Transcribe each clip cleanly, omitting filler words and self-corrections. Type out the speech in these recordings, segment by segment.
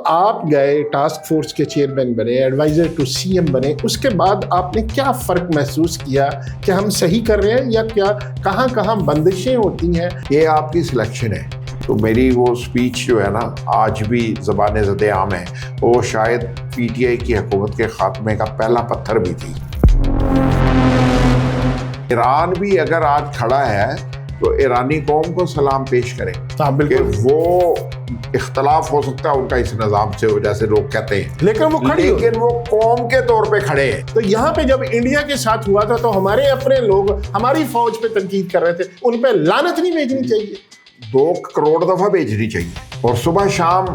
آپ گئے task force کے چیئرمین بنے، ایڈوائزر ٹو سی ایم بنے، اس کے بعد آپ نے کیا فرق محسوس کیا کہ ہم صحیح کر رہے ہیں یا کیا کہاں کہاں بندشیں ہوتی ہیں؟ یہ آپ کی سلیکشن ہے. تو میری وہ سپیچ جو ہے نا آج بھی زبان زد عام ہے، وہ شاید پی ٹی آئی کی حکومت کے خاتمے کا پہلا پتھر بھی تھی. ایران بھی اگر آج کھڑا ہے تو ایرانی قوم کو سلام پیش کرے کہ وہ اختلاف ہو سکتا ہے ان کا اس نظام سے وجہ سے لوگ کہتے ہیں، لیکن وہ قوم کے طور پہ کھڑے ہیں. تو یہاں پہ جب انڈیا کے ساتھ ہوا تھا تو ہمارے اپنے لوگ ہماری فوج پہ تنقید کر رہے تھے، ان پہ لعنت نہیں بھیجنی چاہیے؟ 2 کروڑ دفعہ بھیجنی چاہیے اور صبح شام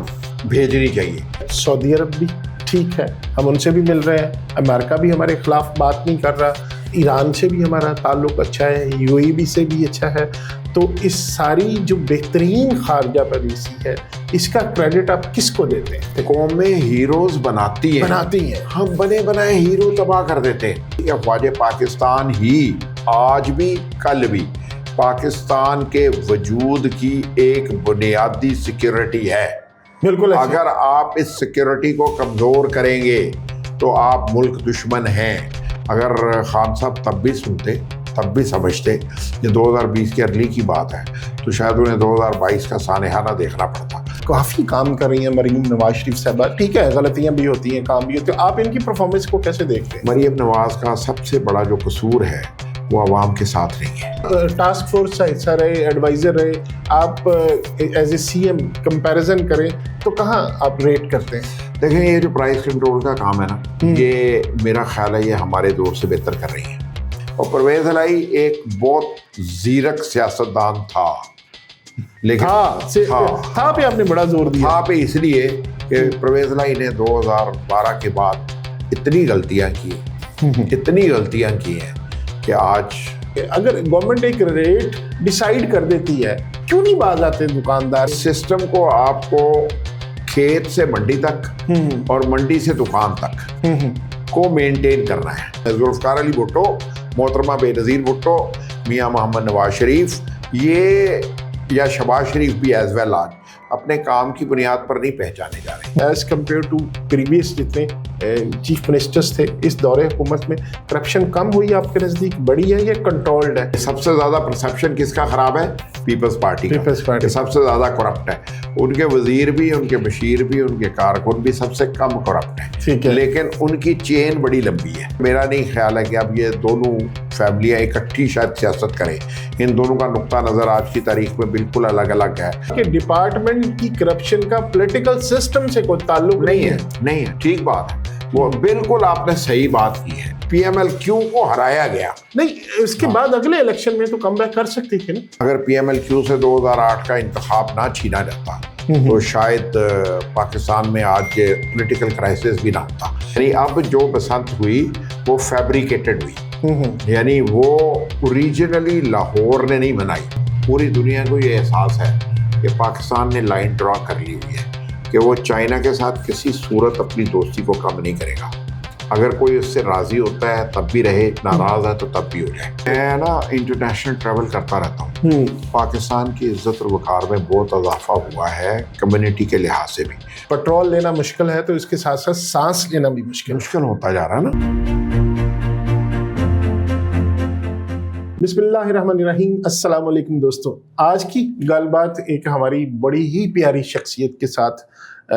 بھیجنی چاہیے. سعودی عرب بھی ٹھیک ہے، ہم ان سے بھی مل رہے ہیں، امریکہ بھی ہمارے خلاف بات نہیں کر رہا، ایران سے بھی ہمارا تعلق اچھا ہے، یو اے ای سے بھی اچھا ہے. تو اس ساری جو بہترین خارجہ پالیسی ہے اس کا کریڈٹ آپ کس کو دیتے ہیں؟ قومیں ہیروز بناتی ہیں، ہم بنے بنائے ہیرو تباہ کر دیتے ہیں. افواج پاکستان ہی آج بھی کل بھی پاکستان کے وجود کی ایک بنیادی سیکیورٹی ہے. بالکل. اگر آپ اس سیکیورٹی کو کمزور کریں گے تو آپ ملک دشمن ہیں. اگر خان صاحب تب بھی سنتے، تب بھی سمجھتے یہ 2020 کے ارلی کی بات ہے تو شاید انہیں 2022 کا سانحہ دیکھنا پڑتا. کافی کام کر رہی ہیں مریم نواز شریف صاحبہ، ٹھیک ہے غلطیاں بھی ہوتی ہیں، کام بھی ہوتے ہیں، آپ ان کی پرفارمنس کو کیسے دیکھتے ہیں؟ مریم نواز کا سب سے بڑا جو قصور ہے وہ عوام کے ساتھ نہیں ہے. ٹاسک فورس کا حصہ رہے، ایڈوائزر رہے، آپ as a C M comparison کریں تو کہاں آپ ریٹ کرتے ہیں؟ دیکھیں یہ جو پرائز کنٹرول کا کام ہے نا، یہ میرا خیال ہے یہ ہمارے دور سے بہتر کر رہی ہے. اور پرویز الہی ایک بہت زیرک سیاستدان تھا، لیکن تھا پہ آپ نے بڑا زور دیا. تھا پہ اس لیے کہ پرویز الہی نے 2012 کے بعد اتنی غلطیاں کی ہیں کہ آج اگر گورنمنٹ ایک ریٹ ڈیسائیڈ کر دیتی ہے کیوں نہیں باز آتے دکاندار؟ سسٹم کو آپ کو کھیت سے منڈی تک اور منڈی سے دکان تک کو مینٹین کرنا ہے. ذوالفقار علی بھٹو، محترمہ بے نظیر بھٹو، میاں محمد نواز شریف یہ یا شہباز شریف بھی ایز ویل آج اپنے کام کی بنیاد پر نہیں پہچانے جا رہے. ایز کمپیئر ٹو پریویس جتنے چیف منسٹرز تھے اس دور حکومت میں کرپشن کم ہوئی آپ کے نزدیک، بڑی ہے یا کنٹرولڈ ہے؟ سب سے زیادہ پرسیپشن کس کا خراب ہے؟ پیپلز پارٹی کا. سب سے زیادہ کرپٹ ہے. ان کے وزیر بھی، ان کے مشیر بھی، ان کے کارکن بھی سب سے کم کرپٹ ہے، لیکن ان کی چین بڑی لمبی ہے. میرا نہیں خیال ہے کہ اب یہ دونوں فیملیاں اکٹھی شاید سیاست کریں. ان دونوں کا نقطہ نظر آج کی تاریخ میں بالکل الگ الگ ہے. کہ ڈپارٹمنٹ کی کرپشن کا پولیٹیکل سسٹم سے کوئی تعلق نہیں ہے. ٹھیک بات ہے، وہ بالکل آپ نے صحیح بات کی ہے. پی ایم ایل کیو کو ہرایا گیا نہیں، اس کے بعد اگلے الیکشن میں تو کم بیک کر سکتی تھی نا. اگر پی ایم ایل کیو سے 2008 کا انتخاب نہ چھینا جاتا تو شاید پاکستان میں آج پولیٹیکل کرائسس بھی نہ ہوتا. یعنی اب جو بسنت ہوئی وہ فیبریکیٹڈ ہوئی، یعنی وہ اوریجنلی لاہور نے نہیں بنائی. پوری دنیا کو یہ احساس ہے کہ پاکستان نے لائن ڈرا کر لی ہوئی ہے کہ وہ چائنا کے ساتھ کسی صورت اپنی دوستی کو کم نہیں کرے گا. اگر کوئی اس سے راضی ہوتا ہے تب بھی رہے، ناراض ہے تو تب بھی ہو جائے. میں نا انٹرنیشنل ٹریول کرتا رہتا ہوں. پاکستان کی عزت اور وقار میں بہت اضافہ ہوا ہے کمیونٹی کے لحاظ سے بھی. پیٹرول لینا مشکل ہے تو اس کے ساتھ ساتھ سانس لینا بھی مشکل ہوتا جا رہا ہے نا. بسم اللہ الرحمن الرحیم. السلام علیکم دوستو. آج کی گل بات ایک ہماری بڑی ہی پیاری شخصیت کے ساتھ.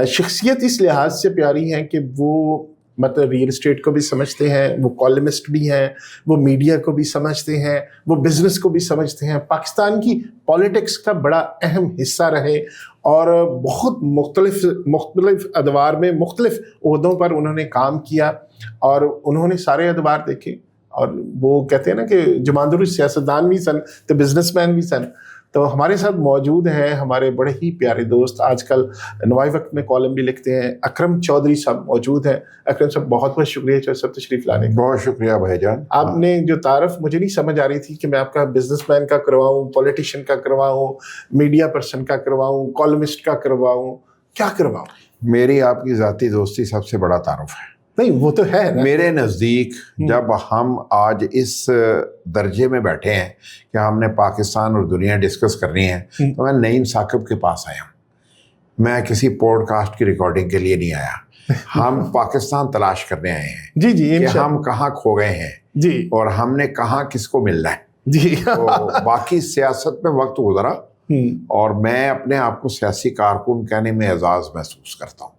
شخصیت اس لحاظ سے پیاری ہے کہ وہ مطلب ریئل اسٹیٹ کو بھی سمجھتے ہیں، وہ کالمسٹ بھی ہیں، وہ میڈیا کو بھی سمجھتے ہیں، وہ بزنس کو بھی سمجھتے ہیں، پاکستان کی پالیٹکس کا بڑا اہم حصہ رہے اور بہت مختلف ادوار میں مختلف عہدوں پر انہوں نے کام کیا اور انہوں نے سارے ادوار دیکھے. اور وہ کہتے ہیں نا کہ جماندر سیاستدان بھی سن تو بزنس مین بھی سن. تو ہمارے ساتھ موجود ہیں ہمارے بڑے ہی پیارے دوست، آج کل نوائی وقت میں کالم بھی لکھتے ہیں، اکرم چودھری صاحب موجود ہیں. اکرم صاحب بہت بہت شکریہ چودھری صاحب تشریف لانے کا. بہت شکریہ بھائی جان. آپ نے جو تعارف مجھے نہیں سمجھ آ رہی تھی کہ میں آپ کا بزنس مین کا کرواؤں، پولیٹیشین کا کرواؤں، میڈیا پرسن کا کرواؤں، کالمسٹ کا کرواؤں، کیا کرواؤں؟ میری آپ کی ذاتی دوستی سب سے بڑا تعارف ہے. نہیں وہ تو ہے میرے نزدیک. جب ہم آج اس درجے میں بیٹھے ہیں کہ ہم نے پاکستان اور دنیا ڈسکس کرنی ہے تو میں نعیم ثاقب کے پاس آیا ہوں. میں کسی پوڈ کاسٹ کی ریکارڈنگ کے لیے نہیں آیا. ہم پاکستان تلاش کرنے آئے ہیں جی جی کہ ہم کہاں کھو گئے ہیں جی اور ہم نے کہاں کس کو ملنا ہے. جی تو باقی سیاست میں وقت گزرا اور میں اپنے آپ کو سیاسی کارکن کہنے میں اعزاز محسوس کرتا ہوں.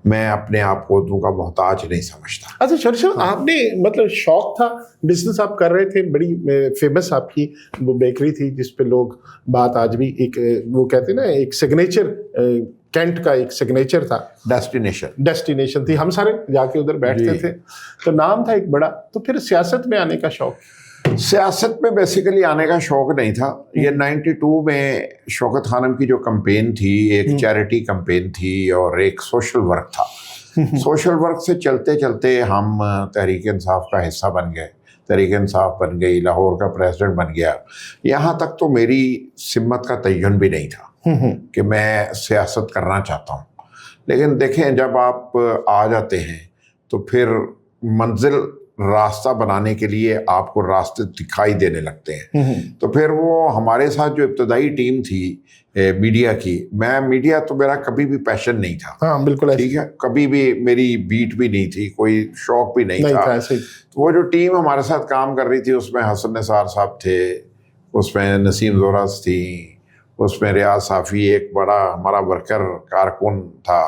میں اپنے آپ کو عہدوں کا محتاج نہیں سمجھتا. اچھا شرش صاحب, آپ نے مطلب شوق تھا, بزنس آپ کر رہے تھے, بڑی فیمس آپ کی وہ بیکری تھی جس پہ لوگ بات آج بھی ایک وہ کہتے ہیں نا ایک سگنیچر, کینٹ کا ایک سگنیچر تھا, ڈیسٹینیشن تھی, ہم سارے جا کے ادھر بیٹھتے تھے, تو نام تھا ایک بڑا. تو پھر سیاست میں آنے کا شوق؟ سیاست میں بیسیکلی آنے کا شوق نہیں تھا. یہ 92 میں شوکت خانم کی جو کمپین تھی, ایک چیریٹی کمپین تھی اور ایک سوشل ورک تھا. سوشل ورک سے چلتے چلتے ہم تحریک انصاف کا حصہ بن گئے, تحریک انصاف بن گئی, لاہور کا پریزیڈنٹ بن گیا. یہاں تک تو میری سمت کا تعین بھی نہیں تھا کہ میں سیاست کرنا چاہتا ہوں. لیکن دیکھیں, جب آپ آ جاتے ہیں تو پھر منزل راستہ بنانے کے لیے آپ کو راستے دکھائی دینے لگتے ہیں. تو پھر وہ ہمارے ساتھ جو ابتدائی ٹیم تھی میڈیا کی, میں میڈیا تو میرا کبھی بھی پیشن نہیں تھا. ہاں بالکل ٹھیک ہے, کبھی بھی میری بیٹ بھی نہیں تھی, کوئی شوق بھی نہیں تھا. تو وہ جو ٹیم ہمارے ساتھ کام کر رہی تھی اس میں حسن نثار صاحب تھے, اس میں نسیم زورس تھی, اس میں ریاض صافی ایک بڑا ہمارا ورکر کارکن تھا,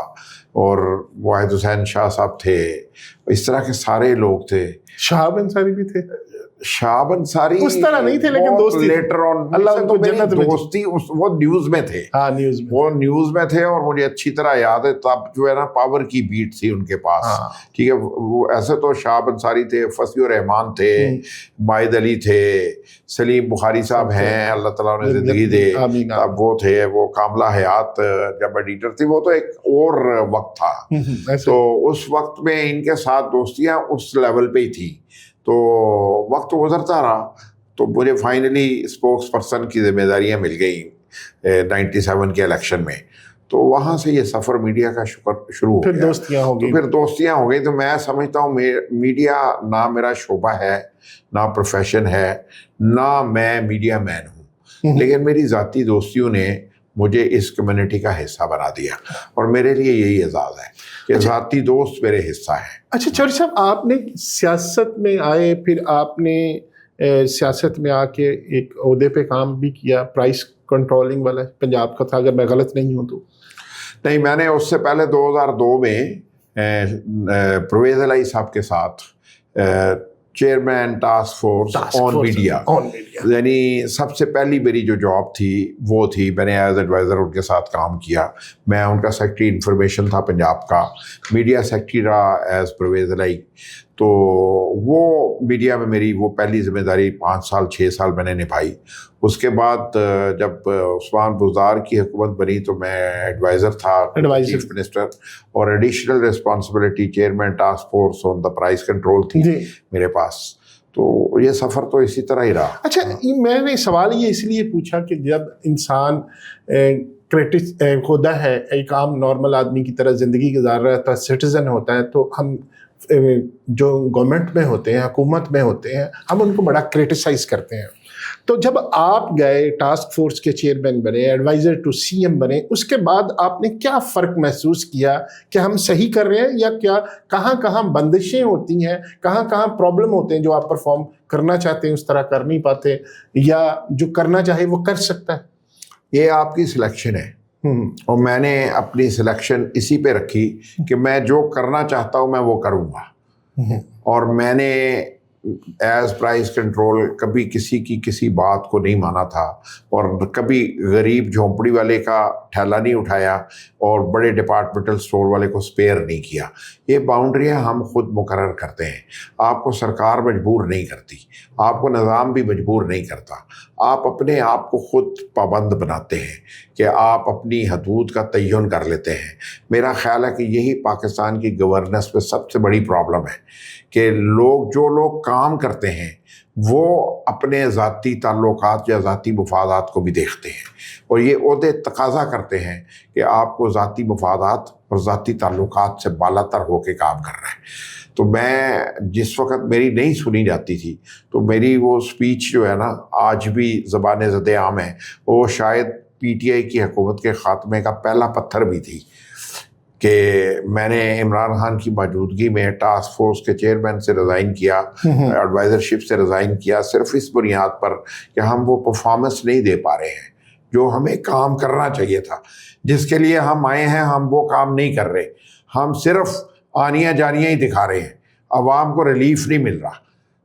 اور واحد حسین شاہ صاحب تھے. اس طرح کے سارے لوگ تھے. شہاب انصاری بھی تھے. شہاب انصاری اس طرح نہیں تھے لیکن دوستی لیٹر آن, اللہ ان کو جنت میں دوستی وہ نیوز میں تھے. ہاں نیوز میں, وہ نیوز میں تھے, اور مجھے اچھی طرح یاد ہے تب جو ہے نا پاور کی بیٹ تھی ان کے پاس. ٹھیک ہے, وہ ایسے تو شہاب انصاری تھے, فصیح الرحمان تھے, مائد علی تھے, سلیم بخاری صاحب ہیں اللہ تعالیٰ انہیں زندگی دے, اب وہ تھے. وہ کاملہ حیات جب ایڈیٹر تھی, وہ تو ایک اور وقت تھا. تو اس وقت میں ان کے ساتھ دوستیاں اس لیول پہ ہی تھی. تو وقت گزرتا رہا تو مجھے فائنلی اسپوکس پرسن کی ذمہ داریاں مل گئیں 97 کے الیکشن میں. تو وہاں سے یہ سفر میڈیا کا شروع ہو گیا. دوستیاں ہو گئی. پھر دوستیاں ہو گئی. تو میں سمجھتا ہوں میڈیا نہ میرا شعبہ ہے, نہ پروفیشن ہے, نہ میں میڈیا مین ہوں, لیکن میری ذاتی دوستیوں نے مجھے اس کمیونٹی کا حصہ بنا دیا, اور میرے لیے یہی اعزاز ہے کہ ذاتی دوست میرے حصہ ہیں. اچھا چوہدری صاحب, آپ نے سیاست میں آئے, پھر آپ نے سیاست میں آ کے ایک عہدے پہ کام بھی کیا, پرائس کنٹرولنگ والا پنجاب کا تھا اگر میں غلط نہیں ہوں تو. نہیں, میں نے اس سے پہلے 2002 میں پرویز الہی صاحب کے ساتھ chairman task force on media, یعنی سب سے پہلی میری جو جاب تھی وہ تھی. میں نے ایز ایڈوائزر ان کے ساتھ کام کیا. میں ان کا سیکٹری انفارمیشن تھا پنجاب کا, میڈیا سیکٹری رہا ایز پرویز الہی. تو وہ میڈیا میں میری وہ پہلی ذمہ داری 5 سال 6 سال میں نے نبھائی. اس کے بعد جب عثمان بزدار کی حکومت بنی تو میں ایڈوائزر تھا چیف منسٹر, اور additional responsibility chairman task force on the price control تھی میرے پاس. تو یہ سفر تو اسی طرح ہی رہا. اچھا, میں نے سوال یہ اس لیے پوچھا کہ جب انسان خدا ہے, ایک عام نارمل آدمی کی طرح زندگی گزار رہا تھا, سٹیزن ہوتا ہے, تو ہم جو گورنمنٹ میں ہوتے ہیں, حکومت میں ہوتے ہیں, ہم ان کو بڑا کرٹیسائز کرتے ہیں. تو جب آپ گئے ٹاسک فورس کے چیئرمین بنے, ایڈوائزر ٹو سی ایم بنے, اس کے بعد آپ نے کیا فرق محسوس کیا کہ ہم صحیح کر رہے ہیں, یا کیا کہاں کہاں بندشیں ہوتی ہیں, کہاں کہاں پرابلم ہوتے ہیں جو آپ پرفارم کرنا چاہتے ہیں اس طرح کر نہیں پاتے, یا جو کرنا چاہے وہ کر سکتا ہے؟ یہ آپ کی سلیکشن ہے, اور میں نے اپنی سلیکشن اسی پہ رکھی کہ میں جو کرنا چاہتا ہوں میں وہ کروں گا. اور میں نے ایز پرائز کنٹرول کبھی کسی کی کسی بات کو نہیں مانا تھا, اور کبھی غریب جھونپڑی والے کا ٹھیلا نہیں اٹھایا, اور بڑے ڈپارٹمنٹل سٹور والے کو سپیئر نہیں کیا. یہ باؤنڈریاں ہم خود مقرر کرتے ہیں. آپ کو سرکار مجبور نہیں کرتی, آپ کو نظام بھی مجبور نہیں کرتا. آپ اپنے آپ کو خود پابند بناتے ہیں کہ آپ اپنی حدود کا تعین کر لیتے ہیں. میرا خیال ہے کہ یہی پاکستان کی گورننس میں سب سے بڑی پرابلم ہے کہ جو لوگ کام کرتے ہیں وہ اپنے ذاتی تعلقات یا ذاتی مفادات کو بھی دیکھتے ہیں, اور یہ عہدے تقاضا کرتے ہیں کہ آپ کو ذاتی مفادات اور ذاتی تعلقات سے بالا تر ہو کے کام کرنا ہے. تو میں جس وقت میری نہیں سنی جاتی تھی تو میری وہ سپیچ جو ہے نا آج بھی زبان زد عام ہے, وہ شاید پی ٹی آئی کی حکومت کے خاتمے کا پہلا پتھر بھی تھی کہ میں نے عمران خان کی موجودگی میں ٹاسک فورس کے چیئرمین سے ریزائن کیا، ایڈوائزرشپ سے ریزائن کیا، صرف اس بنیاد پر کہ ہم وہ پرفارمنس نہیں دے پا رہے ہیں جو ہمیں کام کرنا چاہیے تھا، جس کے لیے ہم آئے ہیں ہم وہ کام نہیں کر رہے، ہم صرف آنیاں جانیاں ہی دکھا رہے ہیں، عوام کو ریلیف نہیں مل رہا۔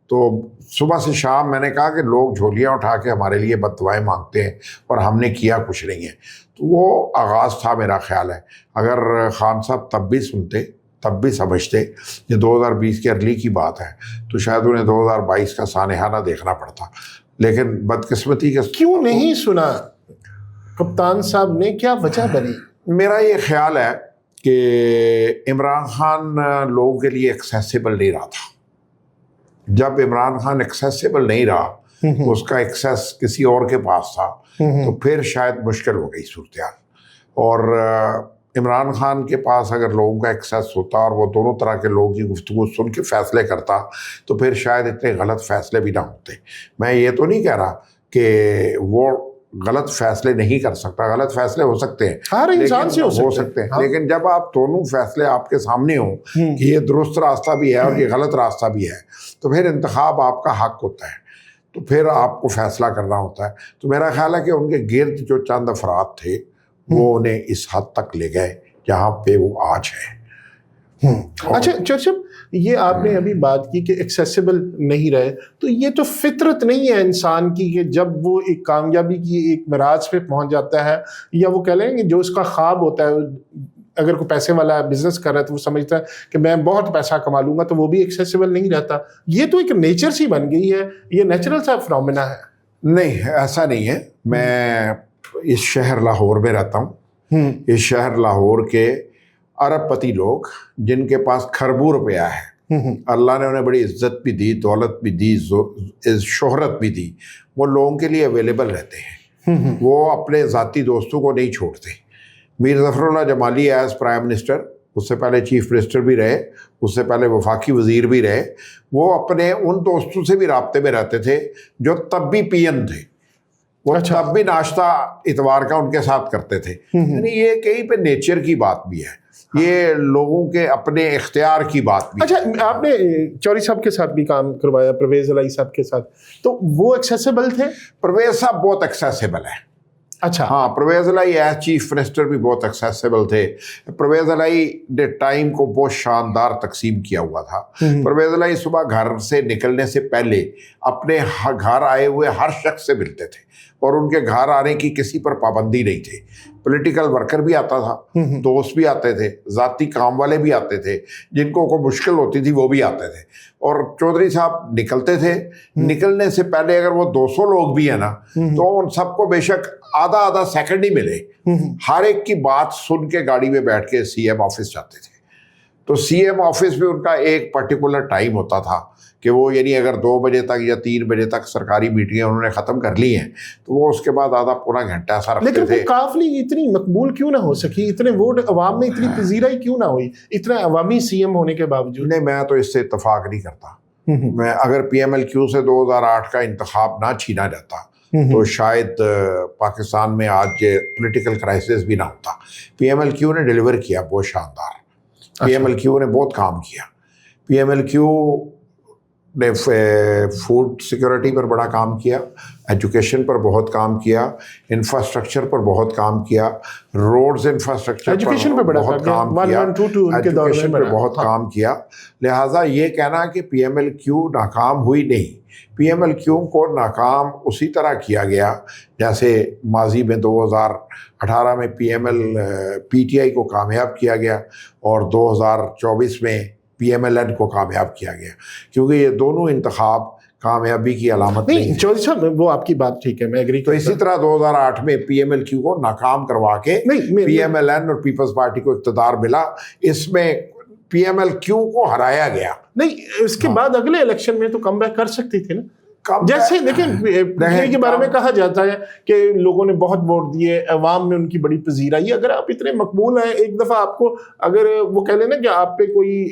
تو صبح سے شام میں نے کہا کہ لوگ جھولیاں اٹھا کے ہمارے لیے بد دعائیں مانگتے ہیں اور ہم نے کیا کچھ نہیں ہے۔ تو وہ آغاز تھا میرا خیال ہے، اگر خان صاحب تب بھی سنتے، تب بھی سمجھتے، یہ 2020 کے ارلی کی بات ہے، تو شاید انہیں 2022 کا سانحہ نہ دیکھنا پڑتا، لیکن بدقسمتی کے کیوں نہیں سنا کپتان صاحب نے، کیا وجہ بنی؟ میرا یہ خیال ہے کہ عمران خان لوگوں کے لیے ایکسیسیبل نہیں رہا تھا۔ جب عمران خان ایکسیسیبل نہیں رہا، اس کا ایکسیس کسی اور کے پاس تھا، تو پھر شاید مشکل ہو گئی صورتحال۔ اور عمران خان کے پاس اگر لوگوں کا ایکسیس ہوتا اور وہ دونوں طرح کے لوگوں کی گفتگو سن کے فیصلے کرتا تو پھر شاید اتنے غلط فیصلے بھی نہ ہوتے۔ میں یہ تو نہیں کہہ رہا کہ وہ غلط فیصلے نہیں کر سکتا، غلط فیصلے ہو سکتے ہیں، ہر انسان سے ہو سکتے ہیں، لیکن جب آپ دونوں فیصلے آپ کے سامنے ہوں کہ یہ درست راستہ بھی ہے اور یہ غلط راستہ بھی ہے، تو پھر انتخاب آپ کا حق ہوتا ہے، تو پھر آپ کو فیصلہ کرنا ہوتا ہے۔ تو میرا خیال ہے کہ ان کے گرد جو چند افراد تھے وہ انہیں اس حد تک لے گئے جہاں پہ وہ آج ہے۔ اچھا چرچ، یہ آپ نے ابھی بات کی کہ ایکسیسیبل نہیں رہے، تو یہ تو فطرت نہیں ہے انسان کی کہ جب وہ ایک کامیابی کی ایک معراج پہ پہنچ جاتا ہے، یا وہ کہہ لیں کہ جو اس کا خواب ہوتا ہے، اگر کوئی پیسے والا بزنس کر رہا ہے تو وہ سمجھتا ہے کہ میں بہت پیسہ کما لوں گا، تو وہ بھی ایکسیسیبل نہیں رہتا۔ یہ تو ایک نیچر سی بن گئی ہے، یہ نیچرل سا فنومینا ہے۔ نہیں، ایسا نہیں ہے۔ میں اس شہر لاہور میں رہتا ہوں، اس شہر لاہور کے ارب پتی لوگ جن کے پاس کھربوں روپیہ ہے، اللہ نے انہیں بڑی عزت بھی دی، دولت بھی دی، شہرت بھی دی، وہ لوگوں کے لیے اویلیبل رہتے ہیں، وہ اپنے ذاتی دوستوں کو نہیں چھوڑتے۔ میر ظفر اللہ جمالی ایز پرائم منسٹر، اس سے پہلے چیف منسٹر بھی رہے، اس سے پہلے وفاقی وزیر بھی رہے، وہ اپنے ان دوستوں سے بھی رابطے میں رہتے تھے جو تب بھی پی ایم تھے، وہ تب بھی ناشتہ اتوار کا ان کے ساتھ کرتے تھے۔ یعنی یہ کہیں پہ نیچر کی بات بھی ہے، یہ لوگوں کے اپنے اختیار کی بات بھی۔ اچھا، آپ نے چوری صاحب کے ساتھ بھی کام کروایا، پرویز الہی صاحب کے ساتھ، تو وہ ایکسیسیبل تھے؟ پرویز صاحب بہت ایکسیسیبل ہے۔ اچھا، ہاں، پرویز الہی ایز چیف منسٹر بھی بہت ایکسیسیبل تھے۔ پرویز الہی نے ٹائم کو بہت شاندار تقسیم کیا ہوا تھا۔ پرویز الہی صبح گھر سے نکلنے سے پہلے اپنے گھر آئے ہوئے ہر شخص سے ملتے تھے، اور ان کے گھر آنے کی کسی پر پابندی نہیں تھی۔ پولیٹیکل ورکر بھی آتا تھا، دوست بھی آتے تھے، ذاتی کام والے بھی آتے تھے، جن کو کوئی مشکل ہوتی تھی وہ بھی آتے تھے، اور چودھری صاحب نکلتے تھے۔ نکلنے سے پہلے اگر وہ 200 لوگ بھی ہیں نا، تو ان سب کو بے شک آدھا سیکنڈ ہی ملے، ہر ایک کی بات سن کے گاڑی میں بیٹھ کے سی ایم آفس جاتے تھے۔ تو سی ایم آفس میں ان کا ایک پرٹیکولر ٹائم ہوتا تھا کہ وہ یعنی اگر 2 بجے تک یا 3 بجے تک سرکاری میٹنگیں انہوں نے ختم کر لی ہیں تو وہ اس کے بعد آدھا پورا گھنٹہ ایسا رکھتے تھے۔ لیکن قافلی اتنی مقبول کیوں نہ ہو سکی؟ اتنے ووٹ عوام میں اتنی پذیرائی کیوں نہ ہوئی اتنا عوامی سی ایم ہونے کے باوجود؟ نہیں، میں تو اس سے اتفاق نہیں کرتا۔ میں اگر پی ایم ایل کیو سے 2008 کا انتخاب نہ چھینا جاتا تو شاید پاکستان میں آج پولیٹیکل کرائسس بھی نہ ہوتا۔ پی ایم ایل کیو نے ڈیلیور کیا بہت شاندار، پی ایم ایل کیو نے بہت کام کیا۔ پی ایم ایل کیو نے فوڈ سیکورٹی پر بڑا کام کیا، ایجوکیشن پر بہت کام کیا، انفراسٹرکچر پر بہت کام کیا، روڈز انفراسٹرکچر ایجوکیشن پر بہت کام کیا، ایجوکیشن پر بہت کام کیا۔ لہٰذا یہ کہنا کہ پی ایم ایل کیو ناکام ہوئی، نہیں، پی ایم ایل کیو کو ناکام اسی طرح کیا گیا جیسے ماضی میں 2018 میں پی ٹی آئی کو کامیاب کیا گیا اور 2024 میں پی ایم ایل این کو کامیاب کیا گیا، کیونکہ یہ دونوں انتخاب کامیابی کی علامت نہیں ہے۔ چودھری صاحب وہ آپ کی بات ٹھیک ہے، میں ایگری تو اسی طرح 2008 میں پی ایم ایل کیو کو ناکام کروا کے پی ایم ایل این اور پیپلز پارٹی کو اقتدار ملا، اس میں پی ایم ایل کیو کو ہرایا گیا۔ نہیں، اس کے بعد اگلے الیکشن میں تو کم بیک کر سکتی تھی نا، جیسے دیکھیں کے بارے میں کہا جاتا ہے کہ لوگوں نے بہت ووٹ دیے، عوام میں ان کی بڑی پذیرائی۔ اگر آپ اتنے مقبول ہیں، ایک دفعہ آپ کو اگر وہ کہہ لیں نا کہ آپ پہ کوئی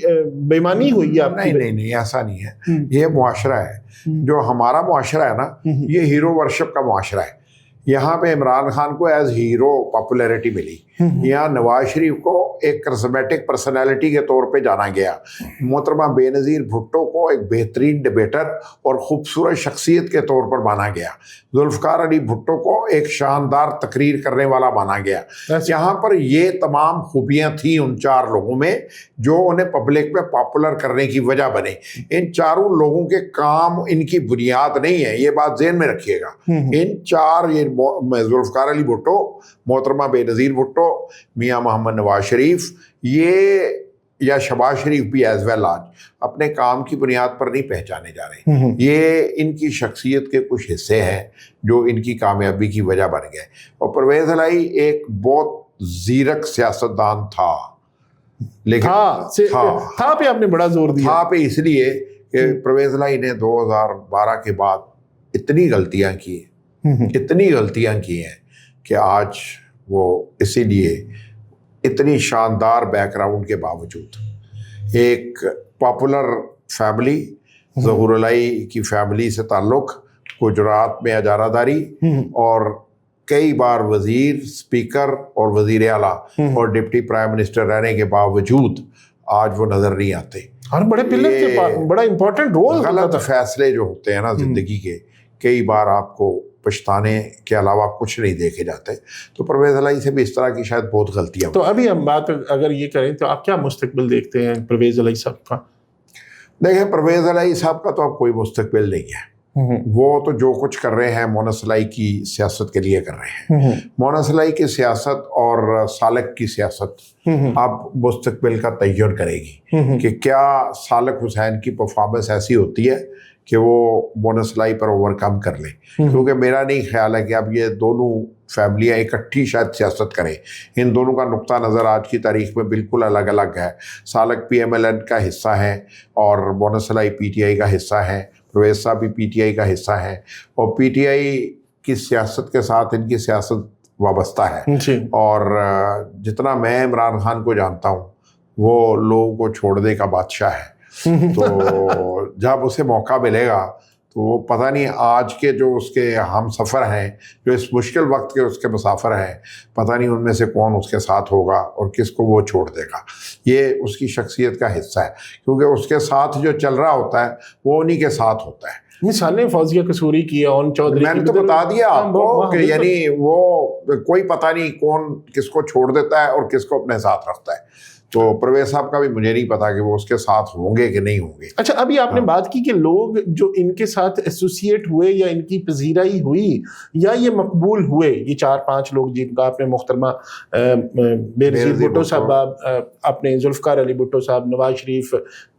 بےمانی ہوئی ہے، نہیں ایسا نہیں ہے۔ یہ معاشرہ ہے، جو ہمارا معاشرہ ہے نا، یہ ہیرو ورشپ کا معاشرہ ہے۔ یہاں پہ عمران خان کو ایز ہیرو پاپولیرٹی ملی، یہاں نواز شریف کو ایک کرزمیٹک پرسنالٹی کے طور پہ جانا گیا، محترمہ بے نظیر بھٹو کو ایک بہترین ڈبیٹر اور خوبصورت شخصیت کے طور پر مانا گیا، ذوالفقار علی بھٹو کو ایک شاندار تقریر کرنے والا مانا گیا۔ یہاں پر یہ تمام خوبیاں تھیں ان 4 لوگوں میں جو انہیں پبلک میں پاپولر کرنے کی وجہ بنے۔ ان 4 لوگوں کے کام ان کی بنیاد نہیں ہے، یہ بات ذہن میں رکھیے گا۔ ان 4 یہ ذوالفقار علی بھٹو، محترمہ بے نظیر بھٹو، میاں محمد نواز شریف، یہ یا شہباز شریف بھی ایز ویل آج اپنے کام کی بنیاد پر نہیں پہچانے جا رہے، یہ ان کی شخصیت کے کچھ حصے ہیں جو ان کی کامیابی کی وجہ بن گئے۔ اور پرویز الہی ایک بہت زیرک سیاستدان تھا، لیکن تھا پہ آپ نے بڑا زور دیا، تھا پہ اس لیے کہ پرویز الہی نے 2012 کے بعد اتنی غلطیاں کی ہیں کہ آج وہ اسی لیے اتنی شاندار بیک گراؤنڈ کے باوجود ایک پاپولر فیملی، ظہور الہی کی فیملی سے تعلق، گجرات میں اجارہ داری اور کئی بار وزیر، اسپیکر اور وزیر اعلیٰ اور ڈپٹی پرائم منسٹر رہنے کے باوجود آج وہ نظر نہیں آتے، اور بڑے پلر کے بڑا امپورٹنٹ رول، غلط فیصلے جو ہوتے ہیں نا زندگی کے، کئی بار آپ کو پچھتانے کے علاوہ کچھ نہیں دیکھے جاتے۔ تو پرویز الہی سے بھی اس طرح کی شاید بہت غلطیاں۔ تو ابھی ہم بات اگر یہ کریں تو آپ کیا مستقبل دیکھتے ہیں پرویز الہی صاحب کا؟ دیکھیں، پرویز الہی صاحب کا تو اب کوئی مستقبل نہیں ہے، وہ تو جو کچھ کر رہے ہیں مونس الہی کی سیاست کے لیے کر رہے ہیں۔ مونس الہی کی سیاست اور سالک کی سیاست اب مستقبل کا تعین کرے گی کہ کیا سالک حسین کی پرفارمنس ایسی ہوتی ہے کہ وہ مونس الہی پر اوور کم کر لیں، کیونکہ میرا نہیں خیال ہے کہ اب یہ دونوں فیملیاں اکٹھی شاید سیاست کریں۔ ان دونوں کا نقطہ نظر آج کی تاریخ میں بالکل الگ الگ ہے۔ سالک پی ایم ایل این کا حصہ ہے اور مونس الہی پی ٹی آئی کا حصہ ہے، پرویز صاحب بھی پی ٹی آئی کا حصہ ہے، اور پی ٹی آئی کی سیاست کے ساتھ ان کی سیاست وابستہ ہے۔ اور جتنا میں عمران خان کو جانتا ہوں وہ لوگوں کو چھوڑنے کا بادشاہ ہے، تو جب اسے موقع ملے گا تو وہ پتہ نہیں آج کے جو اس کے ہم سفر ہیں، جو اس مشکل وقت کے اس کے مسافر ہیں، پتہ نہیں ان میں سے کون اس کے ساتھ ہوگا اور کس کو وہ چھوڑ دے گا۔ یہ اس کی شخصیت کا حصہ ہے، کیونکہ اس کے ساتھ جو چل رہا ہوتا ہے وہ انہی کے ساتھ ہوتا ہے۔ مثال نے فوزیہ قصوری کی، اون چودھری، میں نے تو بتا دیا آپ کو کہ یعنی وہ کوئی پتہ نہیں کون کس کو چھوڑ دیتا ہے اور کس کو اپنے ساتھ رکھتا ہے۔ تو پرویز صاحب کا بھی مجھے نہیں پتا کہ وہ اس کے ساتھ ہوں گے کہ نہیں ہوں گے۔ اچھا، ابھی آپ نے بات کی کہ لوگ جو ان کے ساتھ ایسوسیٹ ہوئے یا ان کی پذیرائی ہوئی یا یہ مقبول ہوئے، یہ 4-5 لوگ جن کا آپ نے محترمہ بے نظیر بھٹو صاحب، اپنے ذوالفقار علی بھٹو صاحب، نواز شریف،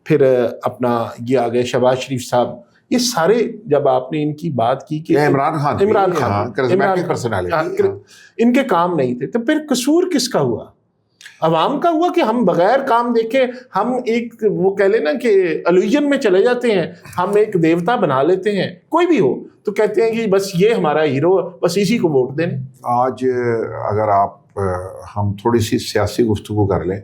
پھر اپنا یہ آ گئے شہباز شریف صاحب، یہ سارے جب آپ نے ان کی بات کی کہ عمران خان ان کے کام نہیں تھے، تو پھر قصور کس کا ہوا؟ عوام کا ہوا کہ ہم بغیر کام دیکھے ہم ایک وہ کہہ لینا کہ الوژن میں چلے جاتے ہیں، ہم ایک دیوتا بنا لیتے ہیں، کوئی بھی ہو تو کہتے ہیں کہ بس یہ ہمارا ہیرو، بس اسی کو ووٹ دیں۔ آج اگر آپ ہم تھوڑی سی سیاسی گفتگو کر لیں،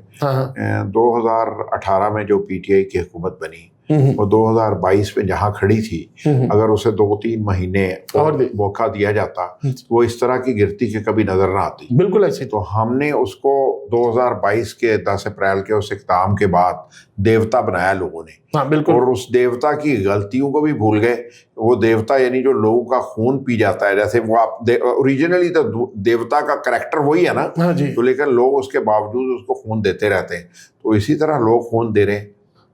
2018 میں جو پی ٹی آئی کی حکومت بنی اور 2022 میں جہاں کھڑی تھی، اگر اسے 2-3 مہینے اور موقع دیا جاتا وہ اس طرح کی گرتی کہ کبھی نظر نہ آتی۔ بالکل ایسے تو ہم نے اس کو 2022 کے 10 اپریل کے اس اقدام کے بعد دیوتا بنایا لوگوں نے، اور اس دیوتا کی غلطیوں کو بھی بھول گئے۔ وہ دیوتا یعنی جو لوگوں کا خون پی جاتا ہے، جیسے وہ آپ اوریجنلی تو دیوتا کا کریکٹر وہی ہے نا، تو لیکن لوگ اس کے باوجود اس کو خون دیتے رہتے ہیں، تو اسی طرح لوگ خون دے رہے ہیں۔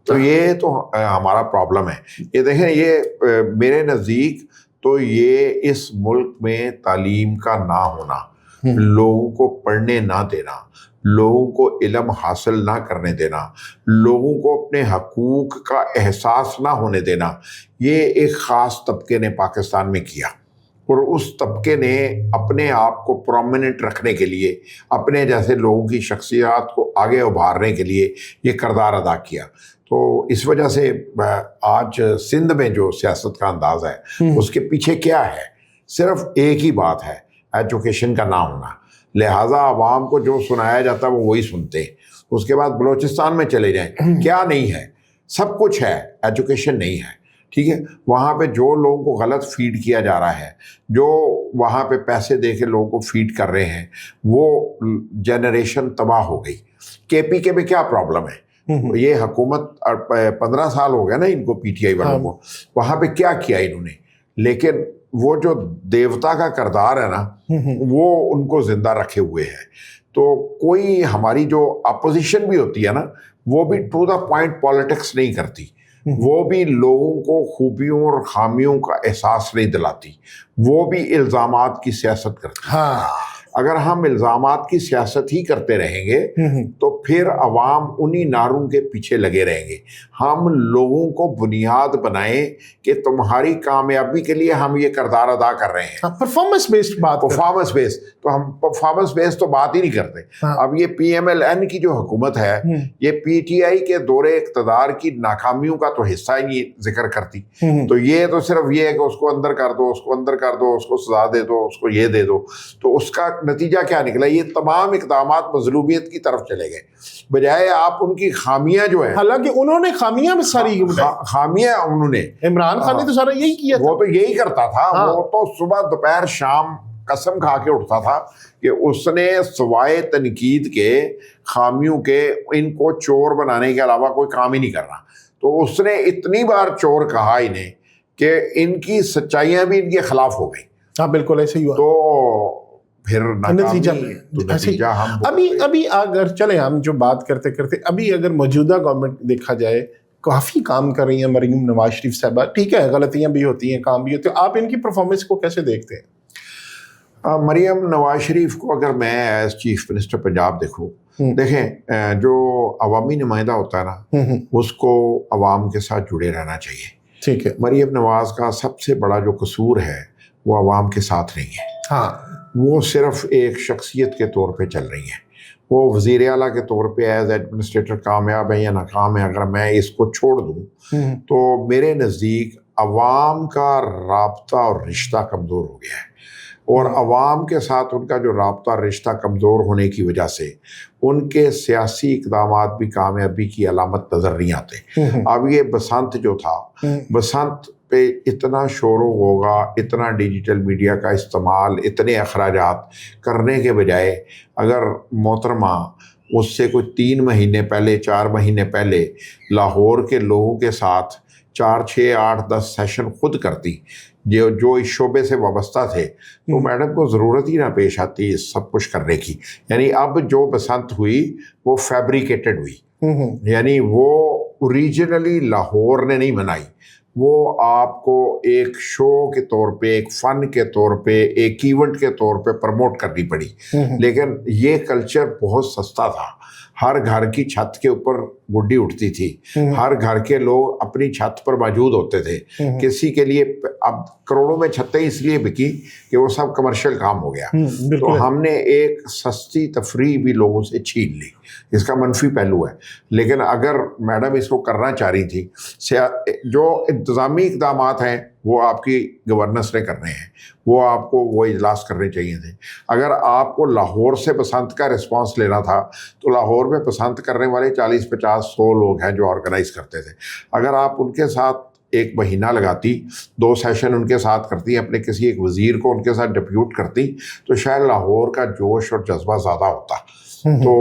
تو یہ تو ہمارا پرابلم ہے۔ یہ دیکھیں، یہ میرے نزدیک تو یہ اس ملک میں تعلیم کا نہ ہونا، لوگوں کو پڑھنے نہ دینا، لوگوں کو علم حاصل نہ کرنے دینا، لوگوں کو اپنے حقوق کا احساس نہ ہونے دینا، یہ ایک خاص طبقے نے پاکستان میں کیا، اور اس طبقے نے اپنے آپ کو پرومیننٹ رکھنے کے لیے، اپنے جیسے لوگوں کی شخصیات کو آگے ابھارنے کے لیے یہ کردار ادا کیا۔ تو اس وجہ سے آج سندھ میں جو سیاست کا انداز ہے اس کے پیچھے کیا ہے؟ صرف ایک ہی بات ہے، ایجوکیشن کا نہ ہونا۔ لہٰذا عوام کو جو سنایا جاتا ہے وہ وہی سنتے ہیں۔ اس کے بعد بلوچستان میں چلے جائیں، کیا نہیں ہے؟ سب کچھ ہے، ایجوکیشن نہیں ہے۔ ٹھیک ہے، وہاں پہ جو لوگوں کو غلط فیڈ کیا جا رہا ہے، جو وہاں پہ پیسے دے کے لوگوں کو فیڈ کر رہے ہیں، وہ جنریشن تباہ ہو گئی۔ کے پی کے میں کیا پرابلم ہے؟ یہ حکومت 15 سال ہو گیا نا ان کو، پی ٹی آئی والوں کو، وہاں پہ کیا کیا انہوں نے؟ لیکن وہ جو دیوتا کا کردار ہے نا، وہ ان کو زندہ رکھے ہوئے ہے۔ تو کوئی ہماری جو اپوزیشن بھی ہوتی ہے نا، وہ بھی ٹو دا پوائنٹ پالیٹکس نہیں کرتی، وہ بھی لوگوں کو خوبیوں اور خامیوں کا احساس نہیں دلاتی، وہ بھی الزامات کی سیاست کرتی۔ ہاں، اگر ہم الزامات کی سیاست ہی کرتے رہیں گے تو پھر عوام انہی نعروں کے پیچھے لگے رہیں گے۔ ہم لوگوں کو بنیاد بنائیں کہ تمہاری کامیابی کے لیے ہم یہ کردار ادا کر رہے ہیں، پرفارمنس بیسڈ بات، پرفارمنس بیس، تو ہم پرفارمنس بیس تو بات ہی نہیں کرتے۔ اب یہ پی ایم ایل این کی جو حکومت ہے، یہ پی ٹی آئی کے دور اقتدار کی ناکامیوں کا تو حصہ ہی نہیں ذکر کرتی۔ تو یہ تو صرف یہ ہے کہ اس کو اندر کر دو، اس کو اندر کر دو، اس کو سزا دے دو، اس کو یہ دے دو، تو اس کا نتیجہ کیا نکلا؟ یہ تمام اقدامات مظلومیت کی طرف چلے گئے، بجائے آپ ان کی خامیاں جو ہیں، حالانکہ انہوں نے خامیاں میں ساری خامیاں انہوں نے، عمران خان نے تو سارا یہی کیا تھا، وہ تو یہی کرتا تھا، وہ تو صبح دوپہر شام قسم کھا کے اٹھتا تھا کہ اس نے سوائے تنقید کے، خامیوں کے، ان کو چور بنانے کے علاوہ کوئی کام ہی نہیں کرنا۔ تو اس نے اتنی بار چور کہا انہیں کہ ان کی سچائیاں بھی ان کے خلاف ہو گئی۔ ہاں بالکل ایسے ہی ہوا، تو پھر نتیجہ ابھی اگر چلیں ہم جو بات کرتے کرتے، ابھی اگر موجودہ گورنمنٹ دیکھا جائے کافی کام کر رہی ہیں مریم نواز شریف صاحبہ، ٹھیک ہے غلطیاں بھی ہوتی ہیں، کام بھی ہوتے ہیں، آپ ان کی پرفارمنس کو کیسے دیکھتے ہیں؟ مریم نواز شریف کو اگر میں ایز چیف منسٹر پنجاب دیکھوں، دیکھیں جو عوامی نمائندہ ہوتا ہے نا، اس کو عوام کے ساتھ جڑے رہنا چاہیے۔ ٹھیک ہے، مریم نواز کا سب سے بڑا جو قصور ہے وہ عوام کے ساتھ نہیں ہے، ہاں وہ صرف ایک شخصیت کے طور پہ چل رہی ہیں۔ وہ وزیر اعلیٰ کے طور پہ ایز ایڈمنسٹریٹر کامیاب ہے یا ناکام ہے، اگر میں اس کو چھوڑ دوں تو میرے نزدیک عوام کا رابطہ اور رشتہ کمزور ہو گیا ہے، اور عوام کے ساتھ ان کا جو رابطہ رشتہ کمزور ہونے کی وجہ سے ان کے سیاسی اقدامات بھی کامیابی کی علامت نظر نہیں آتے۔ اب یہ بسنت جو تھا، بسنت پہ اتنا شور و غوغا، اتنا ڈیجیٹل میڈیا کا استعمال، اتنے اخراجات کرنے کے بجائے اگر محترمہ اس سے کوئی 3 مہینے پہلے، 4 مہینے پہلے لاہور کے لوگوں کے ساتھ 4 6 8 10 سیشن خود کرتی جو اس شعبے سے وابستہ تھے، تو میڈم کو ضرورت ہی نہ پیش آتی اس سب کچھ کرنے کی۔ یعنی اب جو بسنت ہوئی وہ فیبریکیٹڈ ہوئی، یعنی وہ اوریجنلی لاہور نے نہیں منائی، وہ آپ کو ایک شو کے طور پہ، ایک فن کے طور پہ، ایک ایونٹ کے طور پہ پروموٹ کرنی پڑی۔ لیکن یہ کلچر بہت سستا تھا، ہر گھر کی چھت کے اوپر گڈی اٹھتی تھی، ہر گھر کے لوگ اپنی چھت پر موجود ہوتے تھے، کسی کے لیے اب کروڑوں میں چھتیں اس لیے بکی کہ وہ سب کمرشل کام ہو گیا، تو ہم نے ایک سستی تفریح بھی لوگوں سے چھین لی، اس کا منفی پہلو ہے۔ لیکن اگر میڈم اس کو کرنا چاہ رہی تھی، جو انتظامی اقدامات ہیں وہ آپ کی گورننس نے کرنے ہیں، وہ آپ کو وہ اجلاس کرنے چاہیے تھے۔ اگر آپ کو لاہور سے بسنت کا رسپانس لینا تھا تو لاہور میں پسند کرنے والے 40 50 100 لوگ ہیں جو آرگنائز کرتے تھے، اگر آپ ان کے ساتھ 1 مہینہ لگاتی، 2 سیشن ان کے ساتھ کرتی، اپنے کسی ایک وزیر کو ان کے ساتھ ڈپیوٹ کرتی، تو شاید لاہور کا جوش اور جذبہ زیادہ ہوتا۔ تو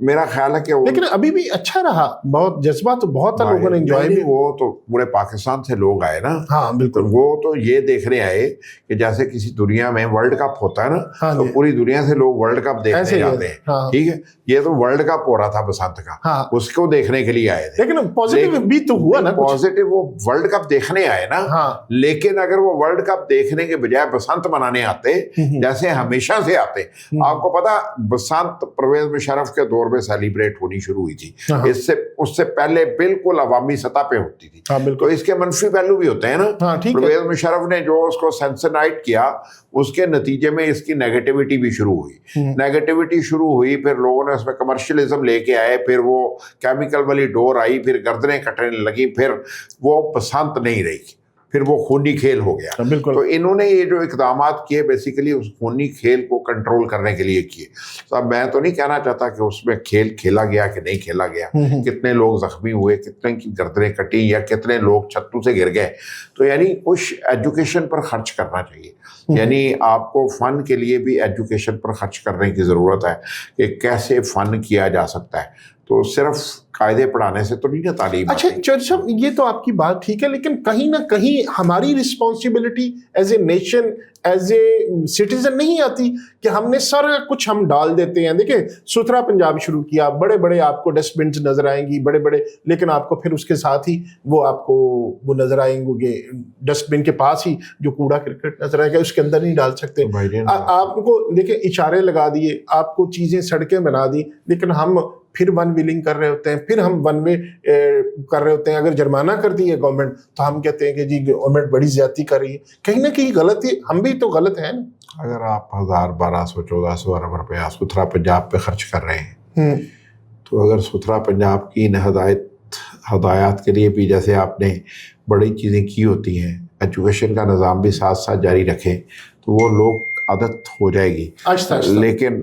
میرا خیال ہے کہ لیکن ابھی بھی اچھا رہا، بہت جذبہ تو بہت لوگوں نے انجوائے بھی، وہ تو پورے پاکستان سے لوگ آئے نا، ہاں بالکل، وہ تو یہ دیکھنے آئے کہ جیسے کسی دنیا میں ورلڈ کپ ہوتا ہے نا، تو پوری دنیا سے لوگ ورلڈ کپ دیکھنے جاتے ہیں، ٹھیک ہے، یہ تو ورلڈ کپ ہو رہا تھا بسنت کا، اس کو دیکھنے کے لیے آئے تھے۔ لیکن پازیٹیو بھی تو ہوا نا، پازیٹیو وہ ورلڈ کپ دیکھنے آئے نا، لیکن اگر وہ ورلڈ کپ دیکھنے کے بجائے بسنت منانے آتے جیسے ہمیشہ سے آتے، آپ کو پتا بسنت پرویز مشرف کے دور میں سیلیبریٹ ہونی شروع ہوئی تھی، اس سے پہلے بالکل عوامی سطح پہ ہوتی تھی، تو اس کے منفی پہلو بھی ہوتے ہیں نا۔ پرویز مشرف نے جو اس کو سینسنائٹ کیا، اس کے نتیجے میں اس کی نیگیٹیوٹی بھی شروع ہوئی، پھر لوگوں نے اس میں کمرشلزم لے کے آئے، پھر وہ کیمیکل والی ڈور آئی، پھر گردنیں کٹنے لگی، پھر وہ پسند نہیں رہی۔ پھر وہ خونی کھیل ہو گیا. بالکل. تو انہوں نے یہ جو اقدامات کیے بیسیکلی اس خونی کھیل کو کنٹرول کرنے کے لیے کیے. تو اب میں تو نہیں کہنا چاہتا کہ اس میں کھیل کھیلا گیا کہ نہیں کھیلا گیا, کتنے لوگ زخمی ہوئے, کتنے کی گردنیں کٹی, یا کتنے لوگ چھتوں سے گر گئے. تو یعنی کچھ ایجوکیشن پر خرچ کرنا چاہیے. یعنی آپ کو فن کے لیے بھی ایجوکیشن پر خرچ کرنے کی ضرورت ہے کہ کیسے فن کیا جا سکتا ہے. تو صرف قاعدے پڑھانے سے تو نہیں نا تعلیم. اچھا چودھری صاحب, یہ تو آپ کی بات ٹھیک ہے, لیکن کہیں نہ کہیں ہماری responsibility as a nation, as a citizen نہیں آتی کہ ہم نے سارا کچھ ہم ڈال دیتے ہیں. دیکھیں ستھرا پنجاب شروع کیا, بڑے بڑے آپ کو ڈسٹ بنس نظر آئیں گی, بڑے بڑے, لیکن آپ کو پھر اس کے ساتھ ہی وہ آپ کو وہ نظر آئیں گے ڈسٹ بن کے پاس ہی جو کوڑا کرکٹ نظر آئے گا اس کے اندر نہیں ڈال سکتے. آپ کو دیکھیں اشارے لگا دیے, آپ کو چیزیں سڑکیں بنا دی, لیکن ہم پھر ون ویلنگ کر رہے ہوتے ہیں, پھر ہم ون وے کر رہے ہوتے ہیں. اگر جرمانہ کر دی ہے گورنمنٹ تو ہم کہتے ہیں کہ جی گورنمنٹ بڑی زیادتی کر رہی ہے. کہیں نہ کہیں غلط ہے, ہم بھی تو غلط ہیں نا. اگر آپ 1200-1400 ارب روپیہ ستھرا پنجاب پہ خرچ کر رہے ہیں تو اگر ستھرا پنجاب کی ہدایات کے لیے بھی جیسے آپ نے بڑی چیزیں کی ہوتی ہیں, ایجوکیشن کا نظام بھی ساتھ ساتھ جاری رکھیں تو وہ لوگ عادت ہو جائے گی, لیکن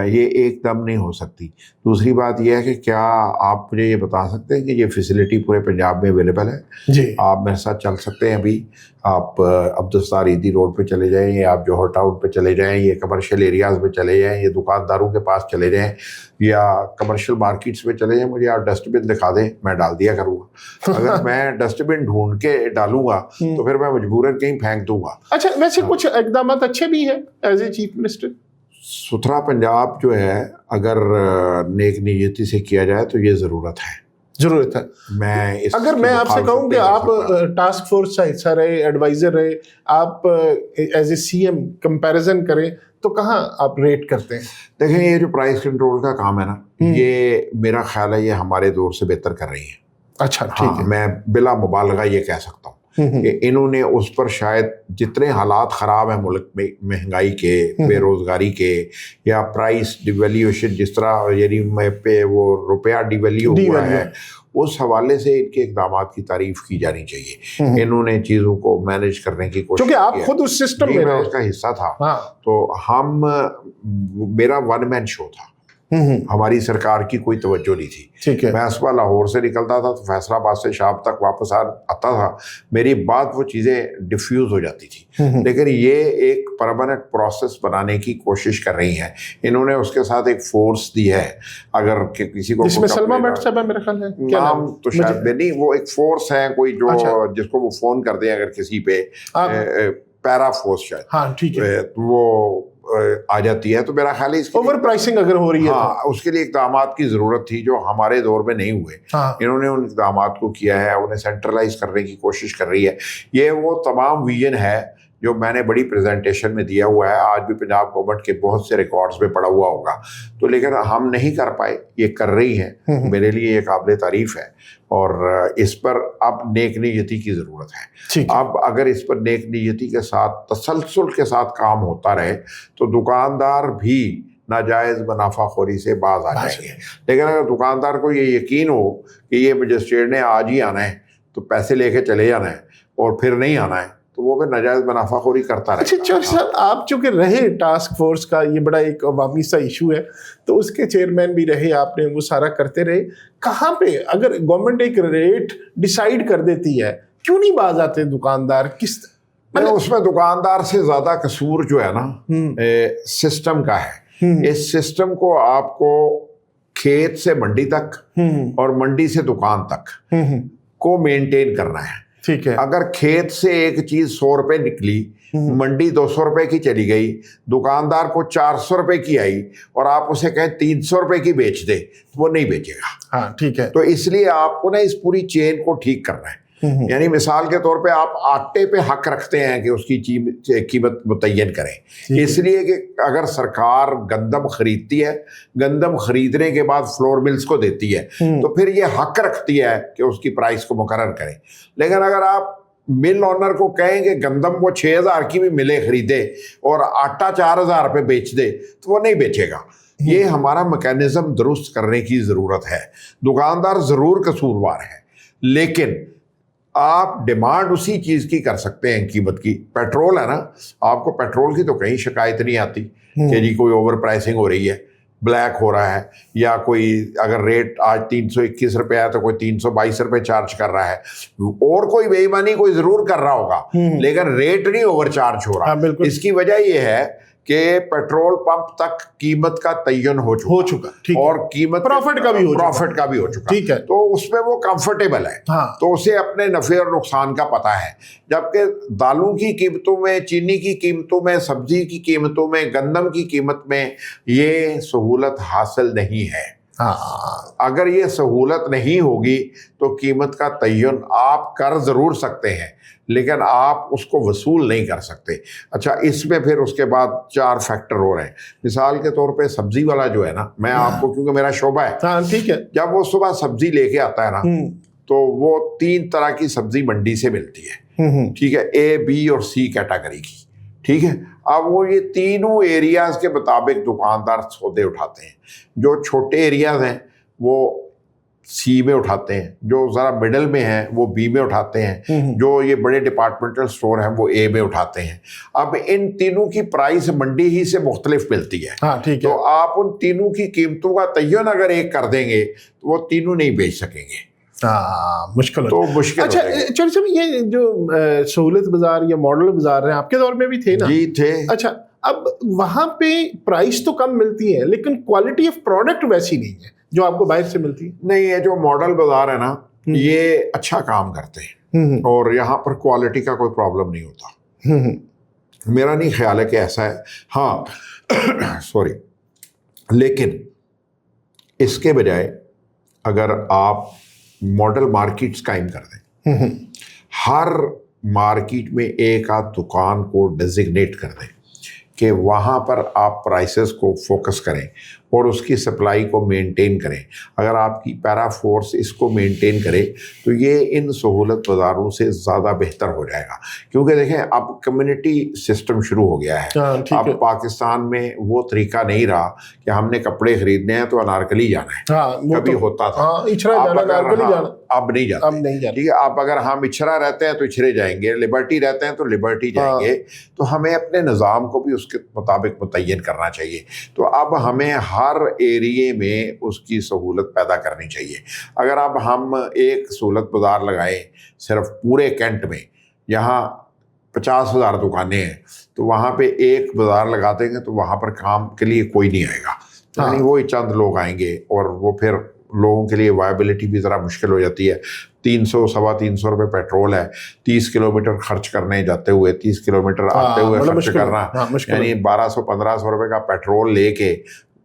یہ ایک دم نہیں ہو سکتی. دوسری بات یہ ہے کہ کیا آپ مجھے یہ بتا سکتے ہیں کہ یہ فیسلٹی پورے پنجاب میں اویلیبل ہے؟ جی آپ میرے ساتھ چل سکتے ہیں. ابھی آپ عبدالستار ایدھی روڈ پہ چلے جائیں, یا آپ جوہر ٹاؤن پہ چلے جائیں, یہ کمرشل ایریاز میں چلے جائیں, یہ دکانداروں کے پاس چلے جائیں, یا کمرشل مارکیٹس میں چلے جائیں. مجھے آپ ڈسٹ بن دکھا دیں, میں ڈال دیا کروں گا. اگر میں ڈسٹ بن ڈھونڈ کے ڈالوں گا تو پھر میں مجبوراً کہیں پھینک دوں گا. اچھا ویسے کچھ اقدامات اچھے بھی ہیں ایز اے چیف منسٹر. ستھرا پنجاب جو ہے اگر نیک نیتی سے کیا جائے تو یہ ضرورت ہے. اگر میں آپ سے کہوں کہ آپ ٹاسک فورس کا حصہ رہے, ایڈوائزر رہے, آپ as a C M comparison کریں تو کہاں آپ ریٹ کرتے ہیں؟ دیکھیں یہ جو پرائز کنٹرول کا کام ہے نا, یہ میرا خیال ہے یہ ہمارے دور سے بہتر کر رہی ہے. اچھا ٹھیک ہے. میں بلا مبالغہ یہ کہہ سکتا ہوں کہ انہوں نے اس پر شاید جتنے حالات خراب ہیں ملک میں, مہنگائی کے, بے روزگاری کے, یا پرائس ڈیویلیویشن جس طرح یعنی پہ وہ روپیہ ڈیویلیو ہوا ہے, اس حوالے سے ان کے اقدامات کی تعریف کی جانی چاہیے. انہوں نے چیزوں کو مینیج کرنے کی کوشش کی. کیونکہ آپ خود اس سسٹم میں اس کا حصہ تھا, تو میرا ون مین شو تھا, ہماری سرکار کی کوئی توجہ نہیں تھی. میں صبح لاہور سے نکلتا تھا تو فیصل آباد سے شام تک واپس آتا تھا, میری بات وہ چیزیں ڈیفیوز ہو جاتی تھی. لیکن یہ ایک پرماننٹ پروسیس بنانے کی کوشش کر رہی ہیں. انہوں نے اس کے ساتھ ایک فورس دی ہے. اگر کسی کو جس میں سلمہ بٹ صاحب ہے میرا خیال ہے, نام تو شاید نہیں, وہ ایک فورس ہے کوئی جو جس کو وہ فون کر دیں اگر کسی پہ, پیرا فورس شاید, ہاں ٹھیک ہے, وہ آ جاتی ہے. تو میرا خیال ہے اوور پرائسنگ اگر ہو رہی ہے, ہاں اس کے لیے اقدامات کی ضرورت تھی جو ہمارے دور میں نہیں ہوئے. انہوں نے ان اقدامات کو کیا ہے, انہیں سینٹرلائز کرنے کی کوشش کر رہی ہے. یہ وہ تمام ویژن ہے جو میں نے بڑی پریزنٹیشن میں دیا ہوا ہے. آج بھی پنجاب گورنمنٹ کے بہت سے ریکارڈز میں پڑا ہوا ہوگا, تو لیکن ہم نہیں کر پائے, یہ کر رہی ہیں. میرے لیے یہ قابل تعریف ہے, اور اس پر اب نیک نیتی کی ضرورت ہے. اب اگر اس پر نیک نیتی کے ساتھ تسلسل کے ساتھ کام ہوتا رہے تو دکاندار بھی ناجائز منافع خوری سے باز آ جائیں گے. لیکن اگر دکاندار کو یہ یقین ہو کہ یہ مجسٹریٹ نے آج ہی آنا ہے تو پیسے لے کے چلے جانا ہے اور پھر نہیں آنا ہے, تو وہ پھر ناجائز منافع خوری کرتا رہے. اچھا چودھری صاحب, آپ چونکہ رہے ٹاسک فورس کا, یہ بڑا ایک عوامی سا ایشو ہے, تو اس کے چیئرمین بھی رہے آپ نے, وہ سارا کرتے رہے. کہاں پہ اگر گورنمنٹ ایک ریٹ ڈیسائیڈ کر دیتی ہے, کیوں نہیں باز آتے دکاندار؟ کس اس میں دکاندار سے زیادہ قصور جو ہے نا سسٹم کا ہے. اس سسٹم کو آپ کو کھیت سے منڈی تک اور منڈی سے دکان تک کو مینٹین کرنا ہے. ٹھیک ہے. اگر کھیت سے ایک چیز 100 روپے نکلی, منڈی 200 روپے کی چلی گئی, دکاندار کو 400 روپے کی آئی, اور آپ اسے کہیں 300 روپے کی بیچ دے, تو وہ نہیں بیچے گا. ہاں ٹھیک ہے. تو اس لیے آپ کو نا اس پوری چین کو ٹھیک کرنا ہے. یعنی مثال کے طور پہ آپ آٹے پہ حق رکھتے ہیں کہ اس کی قیمت متعین کریں, اس لیے کہ اگر سرکار گندم خریدتی ہے, گندم خریدنے کے بعد فلور ملز کو دیتی ہے, تو پھر یہ حق رکھتی ہے کہ اس کی پرائس کو مقرر کریں. لیکن اگر آپ مل آنر کو کہیں کہ گندم وہ 6000 کی بھی ملے خریدے اور آٹا 4000 پہ بیچ دے, تو وہ نہیں بیچے گا. یہ ہمارا میکینزم درست کرنے کی ضرورت ہے. دکاندار ضرور قصوروار ہے, لیکن آپ ڈیمانڈ اسی چیز کی کر سکتے ہیں قیمت کی. پیٹرول ہے نا, آپ کو پیٹرول کی تو کہیں شکایت نہیں آتی کہ جی کوئی اوور پرائسنگ ہو رہی ہے, بلیک ہو رہا ہے, یا کوئی اگر ریٹ آج 321 روپے ہے تو کوئی 322 روپے چارج کر رہا ہے. اور کوئی بے ایمانی کوئی ضرور کر رہا ہوگا, لیکن ریٹ نہیں اوور چارج ہو رہا. اس کی وجہ یہ ہے کہ پیٹرول پمپ تک قیمت کا تعین ہو چکا اور قیمت پروفٹ کا بھی ہو چکا. ٹھیک ہے, تو اس میں وہ کمفرٹیبل ہے, تو اسے اپنے نفع اور نقصان کا پتہ ہے. جبکہ دالوں کی قیمتوں میں, چینی کی قیمتوں میں, سبزی کی قیمتوں میں, گندم کی قیمت میں یہ سہولت حاصل نہیں ہے. اگر یہ سہولت نہیں ہوگی تو قیمت کا تعین آپ کر ضرور سکتے ہیں, لیکن آپ اس کو وصول نہیں کر سکتے. اچھا, اس میں پھر اس کے بعد 4 فیکٹر ہو رہے ہیں. مثال کے طور پہ سبزی والا جو ہے نا, میں آپ کو کیونکہ میرا شعبہ ہے, ٹھیک ہے, جب وہ صبح سبزی لے کے آتا ہے نا, تو وہ 3 طرح کی سبزی منڈی سے ملتی ہے. ٹھیک ہے, A, B اور C کیٹیگری کی. ٹھیک ہے, اب وہ یہ تینوں ایریاز کے مطابق دکاندار سودے اٹھاتے ہیں. جو چھوٹے ایریاز ہیں وہ سی میں اٹھاتے ہیں, جو ذرا مڈل میں ہیں وہ بی میں اٹھاتے ہیں, جو یہ بڑے ڈپارٹمنٹل سٹور ہیں وہ اے میں اٹھاتے ہیں. اب ان تینوں کی پرائس منڈی ہی سے مختلف ملتی ہے, تو آپ ان تینوں کی قیمتوں کا تعین اگر ایک کر دیں گے تو وہ تینوں نہیں بیچ سکیں گے, مشکل. اچھا چل صاحب, یہ جو سہولت بازار یا ماڈل بازار ہیں آپ کے دور میں بھی تھے نا؟ جی تھے. اچھا, اب وہاں پہ پرائس تو کم ملتی ہے لیکن کوالٹی آف پروڈکٹ ویسی نہیں ہے جو آپ کو باہر سے ملتی ہے. نہیں, یہ جو ماڈل بازار ہے نا, یہ اچھا کام کرتے ہیں اور یہاں پر کوالٹی کا کوئی پرابلم نہیں ہوتا. میرا نہیں خیال ہے کہ ایسا ہے. ہاں سوری, لیکن اس کے بجائے اگر آپ ماڈل مارکیٹس قائم کر دیں, ہر مارکیٹ میں ایک آدھ دکان کو ڈیزگنیٹ کر دیں کہ وہاں پر آپ پرائسز کو فوکس کریں اور اس کی سپلائی کو مینٹین کریں. اگر آپ کی پیرا فورس اس کو مینٹین کرے تو یہ ان سہولت بازاروں سے زیادہ بہتر ہو جائے گا. کیونکہ دیکھیں اب کمیونٹی سسٹم شروع ہو گیا ہے. اب پاکستان میں وہ طریقہ نہیں رہا کہ ہم نے کپڑے خریدنے ہیں تو انارکلی جانا ہے, کبھی ہوتا تھا, اب نہیں جاتے. ٹھیک ہے, اب اگر ہم اچھرا رہتے ہیں تو اچھرے جائیں گے, لبرٹی رہتے ہیں تو لبرٹی جائیں گے. تو ہمیں اپنے نظام کو بھی اس کے مطابق متعین کرنا چاہیے. تو اب ہمیں ہر ایریے میں اس کی سہولت پیدا کرنی چاہیے. اگر اب ہم ایک سہولت بازار لگائیں صرف پورے کینٹ میں, یہاں 50,000 دکانیں ہیں, تو وہاں پہ ایک بازار لگا دیں گے تو وہاں پر کام کے لیے کوئی نہیں آئے گا. یعنی وہی چند لوگ آئیں گے اور وہ پھر لوگوں کے لیے وائبلٹی بھی ذرا مشکل ہو جاتی ہے. 300-325 روپے پیٹرول ہے, 30 کلومیٹر خرچ کرنے جاتے ہوئے, 30 کلومیٹر آتے ہوئے خرچ کرنا, یعنی 1200-1500 روپے کا پیٹرول لے کے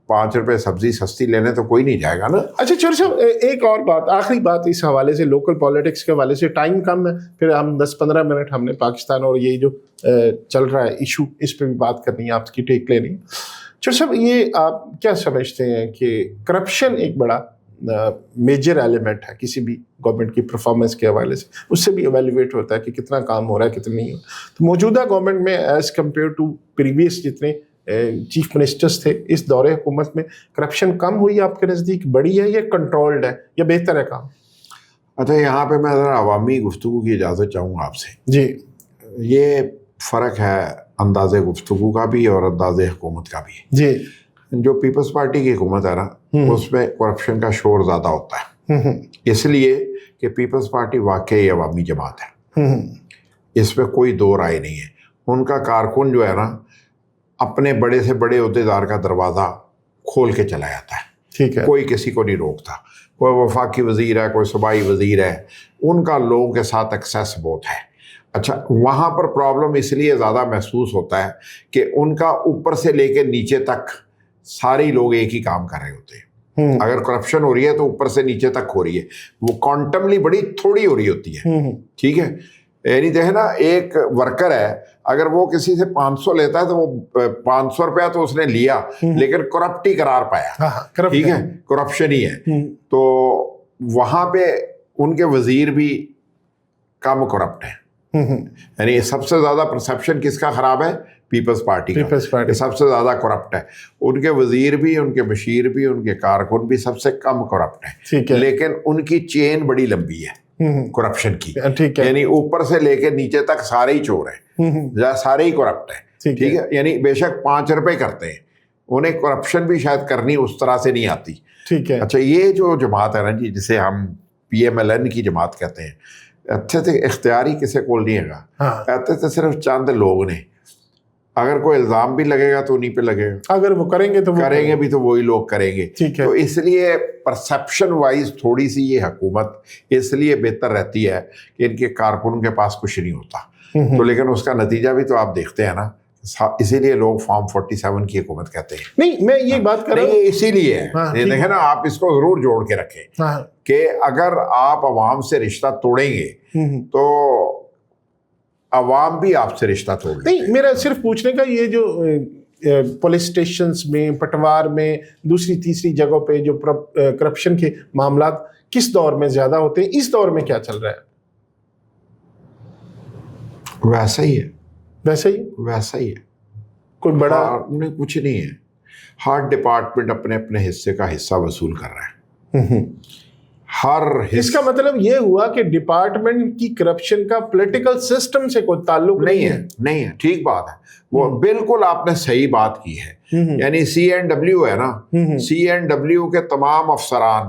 5 روپے سبزی سستی لینے تو کوئی نہیں جائے گا نا. اچھا چور صاحب, ایک اور بات, آخری بات اس حوالے سے, لوکل پالیٹکس کے حوالے سے, ٹائم کم ہے, پھر ہم 10-15 منٹ ہم نے پاکستان اور یہ جو چل رہا ہے ایشو, اس پہ بھی بات کرنی ہے, آپ کی ٹیک لینی ہے. چور صاحب, یہ آپ کیا سمجھتے ہیں کہ کرپشن ایک بڑا میجر ایلیمنٹ ہے کسی بھی گورنمنٹ کی پرفارمنس کے حوالے سے, اس سے بھی ایویلیویٹ ہوتا ہے کہ کتنا کام ہو رہا ہے کتنا نہیں ہو رہا. تو موجودہ گورنمنٹ میں ایز کمپیئر ٹو پریویس جتنے چیف منسٹرز تھے, اس دور حکومت میں کرپشن کم ہوئی آپ کے نزدیک, بڑی ہے یا کنٹرولڈ ہے یا بہتر ہے کام؟ اچھا, یہاں پہ میں ذرا عوامی گفتگو کی اجازت چاہوں گا آپ سے. جی, یہ فرق ہے انداز گفتگو کا بھی اور انداز حکومت کا بھی. جی, جو پیپلز پارٹی کی حکومت ہے نا, اس میں کرپشن کا شور زیادہ ہوتا ہے, اس لیے کہ پیپلز پارٹی واقعی عوامی جماعت ہے, اس میں کوئی دو رائے نہیں ہے. ان کا کارکن جو ہے نا, اپنے بڑے سے بڑے عہدیدار کا دروازہ کھول کے چلا جاتا ہے. ٹھیک ہے, کوئی کسی کو نہیں روکتا. کوئی وفاقی وزیر ہے, کوئی صوبائی وزیر ہے, ان کا لوگوں کے ساتھ ایکسیس بہت ہے. اچھا, وہاں پر پرابلم اس لیے زیادہ محسوس ہوتا ہے کہ ان کا اوپر سے لے کے نیچے تک سارے لوگ ایک ہی کام کر رہے ہوتے ہیں. اگر کرپشن ہو رہی ہے تو اوپر سے نیچے تک ہو رہی ہے, وہ کوانٹملی بڑی تھوڑی ہو رہی ہوتی ہے. ٹھیک ہے, یعنی دیکھیں نا, ایک ورکر ہے, اگر وہ کسی سے 500 لیتا ہے تو وہ 500 روپیہ تو اس نے لیا, لیکن کرپٹ ہی قرار پایا. ٹھیک ہے, کرپشن ہی ہے. تو وہاں پہ ان کے وزیر بھی کم کرپٹ ہیں. یعنی سب سے زیادہ پرسیپشن کس کا خراب ہے؟ پیپلز پارٹی کا, سب سے زیادہ کرپٹ ہے. ان کے وزیر بھی, ان کے مشیر بھی, ان کے کارکن بھی سب سے کم کرپٹ ہیں. لیکن ان کی چین بڑی لمبی ہے. کرپشن کی. ٹھیک ہے. یعنی اوپر سے لے کے نیچے تک سارے ہی چور ہیں, سارے ہی کرپٹ ہیں. ٹھیک ہے. یعنی بے شک 5 روپے کرتے ہیں, انہیں کرپشن بھی شاید کرنی اس طرح سے نہیں آتی. ٹھیک ہے. اچھا, یہ جو جماعت ہے نا جی, جسے ہم PMLN کی جماعت کہتے ہیں, اچھے سے اختیاری کسی کو نہیں ہے گا, ایسے تو صرف چند لوگ نے. اگر کوئی الزام بھی لگے گا تو انہیں پہ لگے گا, اگر وہ کریں گے تو کریں گے بھی تو وہی لوگ کریں گے. تو اس لیے پرسپشن وائز تھوڑی سی یہ حکومت اس لیے بہتر رہتی ہے کہ ان کے کارکنوں کے پاس کچھ نہیں ہوتا. تو لیکن اس کا نتیجہ بھی تو آپ دیکھتے ہیں نا, اسی لیے لوگ فارم 47 کی حکومت کہتے ہیں. نہیں, میں یہ بات کر رہا ہوں, نہیں اسی لیے ہے, دیکھیں نا آپ اس کو ضرور جوڑ کے رکھیں کہ اگر آپ عوام سے رشتہ توڑیں گے تو عوام بھی آپ سے رشتہ توڑ لیں. نہیں, میرا صرف پوچھنے کا یہ جو پولیس اسٹیشنز میں, پٹوار میں, دوسری تیسری جگہوں پہ جو کرپشن کے معاملات کس دور میں زیادہ ہوتے ہیں, اس دور میں کیا چل رہا ہے؟ ویسا ہی ہے. ویسا ہی ہے. کوئی بڑا کچھ نہیں ہے. ہر ڈپارٹمنٹ اپنے اپنے حصے کا حصہ وصول کر رہا ہے. اس کا مطلب یہ ہوا کہ ڈپارٹمنٹ کی کرپشن کا پولیٹیکل سسٹم سے کوئی تعلق نہیں ہے. ٹھیک بات ہے, وہ بالکل آپ نے صحیح بات کی ہے. یعنی CNW ہے نا, CNW کے تمام افسران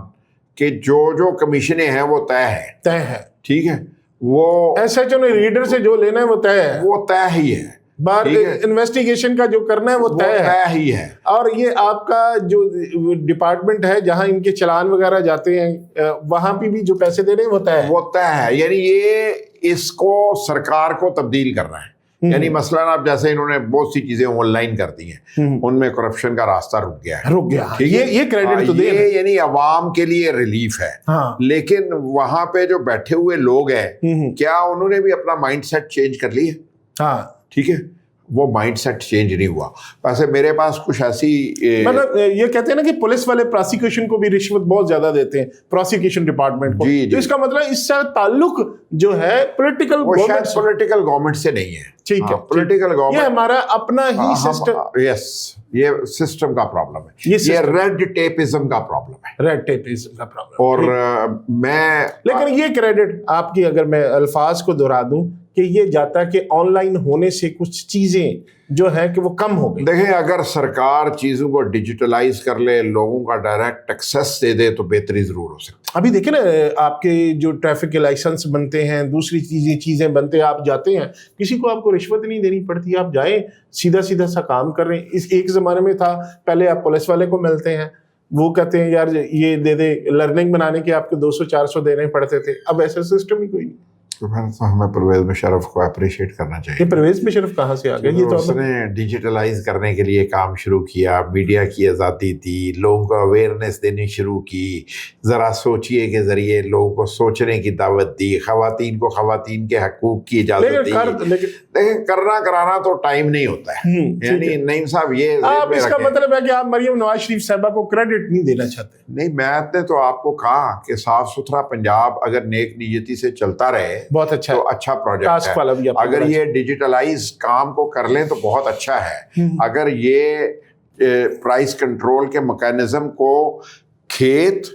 کے جو کمیشنیں ہیں وہ طے ہے. ٹھیک ہے, وہ SHO نے ریڈر سے جو لینا ہے وہ طے ہے, وہ طے ہی ہے. بار انویسٹیگیشن کا جو کرنا ہے وہ طے ہی ہے. اور یہ آپ کا جو ڈپارٹمنٹ ہے جہاں ان کے چلان وغیرہ جاتے ہیں وہاں پہ بھی جو پیسے دے رہے ہیں وہ طے ہے. یعنی یہ اس کو سرکار کو تبدیل کرنا ہے. یعنی مثلاً آپ جیسے انہوں نے بہت سی چیزیں آن لائن کر دی ہیں, ان میں کرپشن کا راستہ رک گیا. یہ کریڈٹ تو دے, یعنی عوام کے لیے ریلیف ہے. لیکن وہاں پہ جو بیٹھے ہوئے لوگ ہیں, کیا انہوں نے بھی اپنا مائنڈ سیٹ چینج کر لیا؟ ٹھیک ہے, وہ مائنڈ سیٹ چینج نہیں ہوا. ویسے میرے پاس کچھ ایسی مطلب یہ کہتے ہیں نا کہ پولیس والے پروسیکیوشن کو بھی رشوت بہت زیادہ دیتے ہیں, پروسیکیوشن ڈپارٹمنٹ کو. تو اس کا مطلب اس سے تعلق جو ہے پولیٹیکل گورنمنٹ سے نہیں ہے. ٹھیک ہے, پولیٹیکل گورنمنٹ, یہ ہمارا اپنا ہی سسٹم. یس, یہ سسٹم کا پرابلم ہے, یہ ریڈ ٹیپزم کا پرابلم ہے. اور میں لیکن یہ کریڈٹ آپ کی اگر میں الفاظ کو دہرا دوں کہ یہ جاتا ہے کہ آن لائن ہونے سے کچھ چیزیں جو ہے کہ وہ کم ہو گئی. دیکھیں, اگر سرکار چیزوں کو ڈیجیٹلائز کر لے, لوگوں کا ڈائریکٹ ایکسیس دے دے تو بہتری ضرور ہو سکتی ہے. ابھی دیکھیں نا, آپ کے جو ٹریفک کے لائسنس بنتے ہیں, دوسری چیزیں بنتے ہیں, آپ جاتے ہیں, کسی کو آپ کو رشوت نہیں دینی پڑتی, آپ جائیں سیدھا سا کام کر رہے ہیں. اس ایک زمانے میں تھا, پہلے آپ پولیس والے کو ملتے ہیں, وہ کہتے ہیں یار یہ دے دے, لرننگ بنانے کے آپ کو 200-400 دینے پڑتے تھے. اب ایسا سسٹم ہی کوئی نہیں. ہمیں پرویز مشرف کو اپریشیٹ کرنا چاہیے. یہ پرویز مشرف کہاں سے آ گیا؟ یہ تو اس نے ڈیجیٹلائز کرنے کے لیے کام شروع کیا, میڈیا کی آزادی دی, لوگوں کو اویئرنیس دینی شروع کی, ذرا سوچئے کے ذریعے لوگوں کو سوچنے کی دعوت دی, خواتین کو خواتین کے حقوق کی اجازت دی. لیکن کرنا کرانا تو ٹائم نہیں ہوتا ہے. یعنی نعیم صاحب, یہ آپ اس کا مطلب ہے کہ آپ مریم نواز شریف صاحبہ کو کریڈٹ نہیں دینا چاہتے؟ نہیں, میں نے تو آپ کو کہا کہ صاف ستھرا پنجاب اگر نیک نیتی سے چلتا رہے بہت اچھا, تو اچھا پروجیکٹ ہے. اگر یہ ڈیجیٹلائز کام کو کر لیں تو بہت اچھا ہے. اگر یہ پرائس کنٹرول کے میکانزم کو کھیت,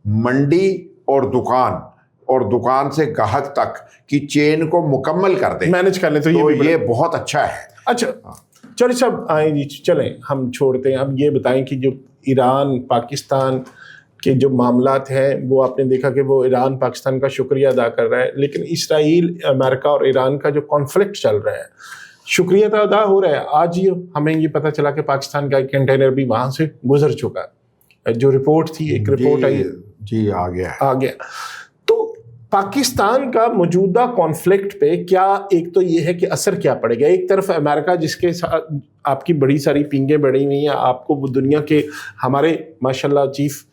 منڈی اور دکان سے گاہک تک کی چین کو مکمل کر دیں, مینج کر لیں, تو یہ بہت اچھا ہے. اچھا چلیں صاحب, آئیں جی, چلیں ہم چھوڑتے ہیں. اب یہ بتائیں کہ جو ایران پاکستان کے جو معاملات ہیں, وہ آپ نے دیکھا کہ وہ ایران پاکستان کا شکریہ ادا کر رہا ہے, لیکن اسرائیل, امریکہ اور ایران کا جو کانفلکٹ چل رہا ہے, شکریہ تو ادا ہو رہا ہے. آج ہی ہمیں یہ پتہ چلا کہ پاکستان کا ایک کنٹینر بھی وہاں سے گزر چکا ہے. جو رپورٹ تھی, ایک رپورٹ آئی, جی آ گیا. تو پاکستان کا موجودہ کانفلکٹ پہ کیا, ایک تو یہ ہے کہ اثر کیا پڑے گا. ایک طرف امریکہ جس کے ساتھ آپ کی بڑی ساری پینگیں بڑھی ہوئی ہیں, آپ کو دنیا کے ہمارے ماشاءاللہ چیف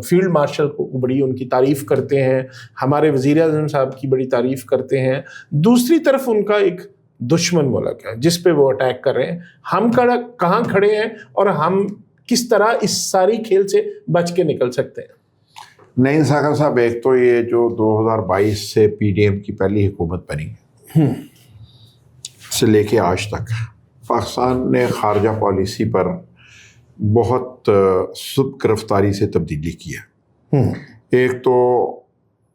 فیلڈ مارشل کو بڑی ان کی تعریف کرتے ہیں, ہمارے وزیر اعظم صاحب کی بڑی تعریف کرتے ہیں. دوسری طرف ان کا ایک دشمن ملک ہے جس پہ وہ اٹیک کر رہے ہیں. ہم کہاں کھڑے ہیں اور ہم کس طرح اس ساری کھیل سے بچ کے نکل سکتے ہیں؟ نہیں ساگر صاحب, ایک تو یہ جو 2022 سے PDM کی پہلی حکومت بنی سے لے کے آج تک پاکستان نے خارجہ پالیسی پر بہت سبک رفتاری سے تبدیلی کی ہے. ایک تو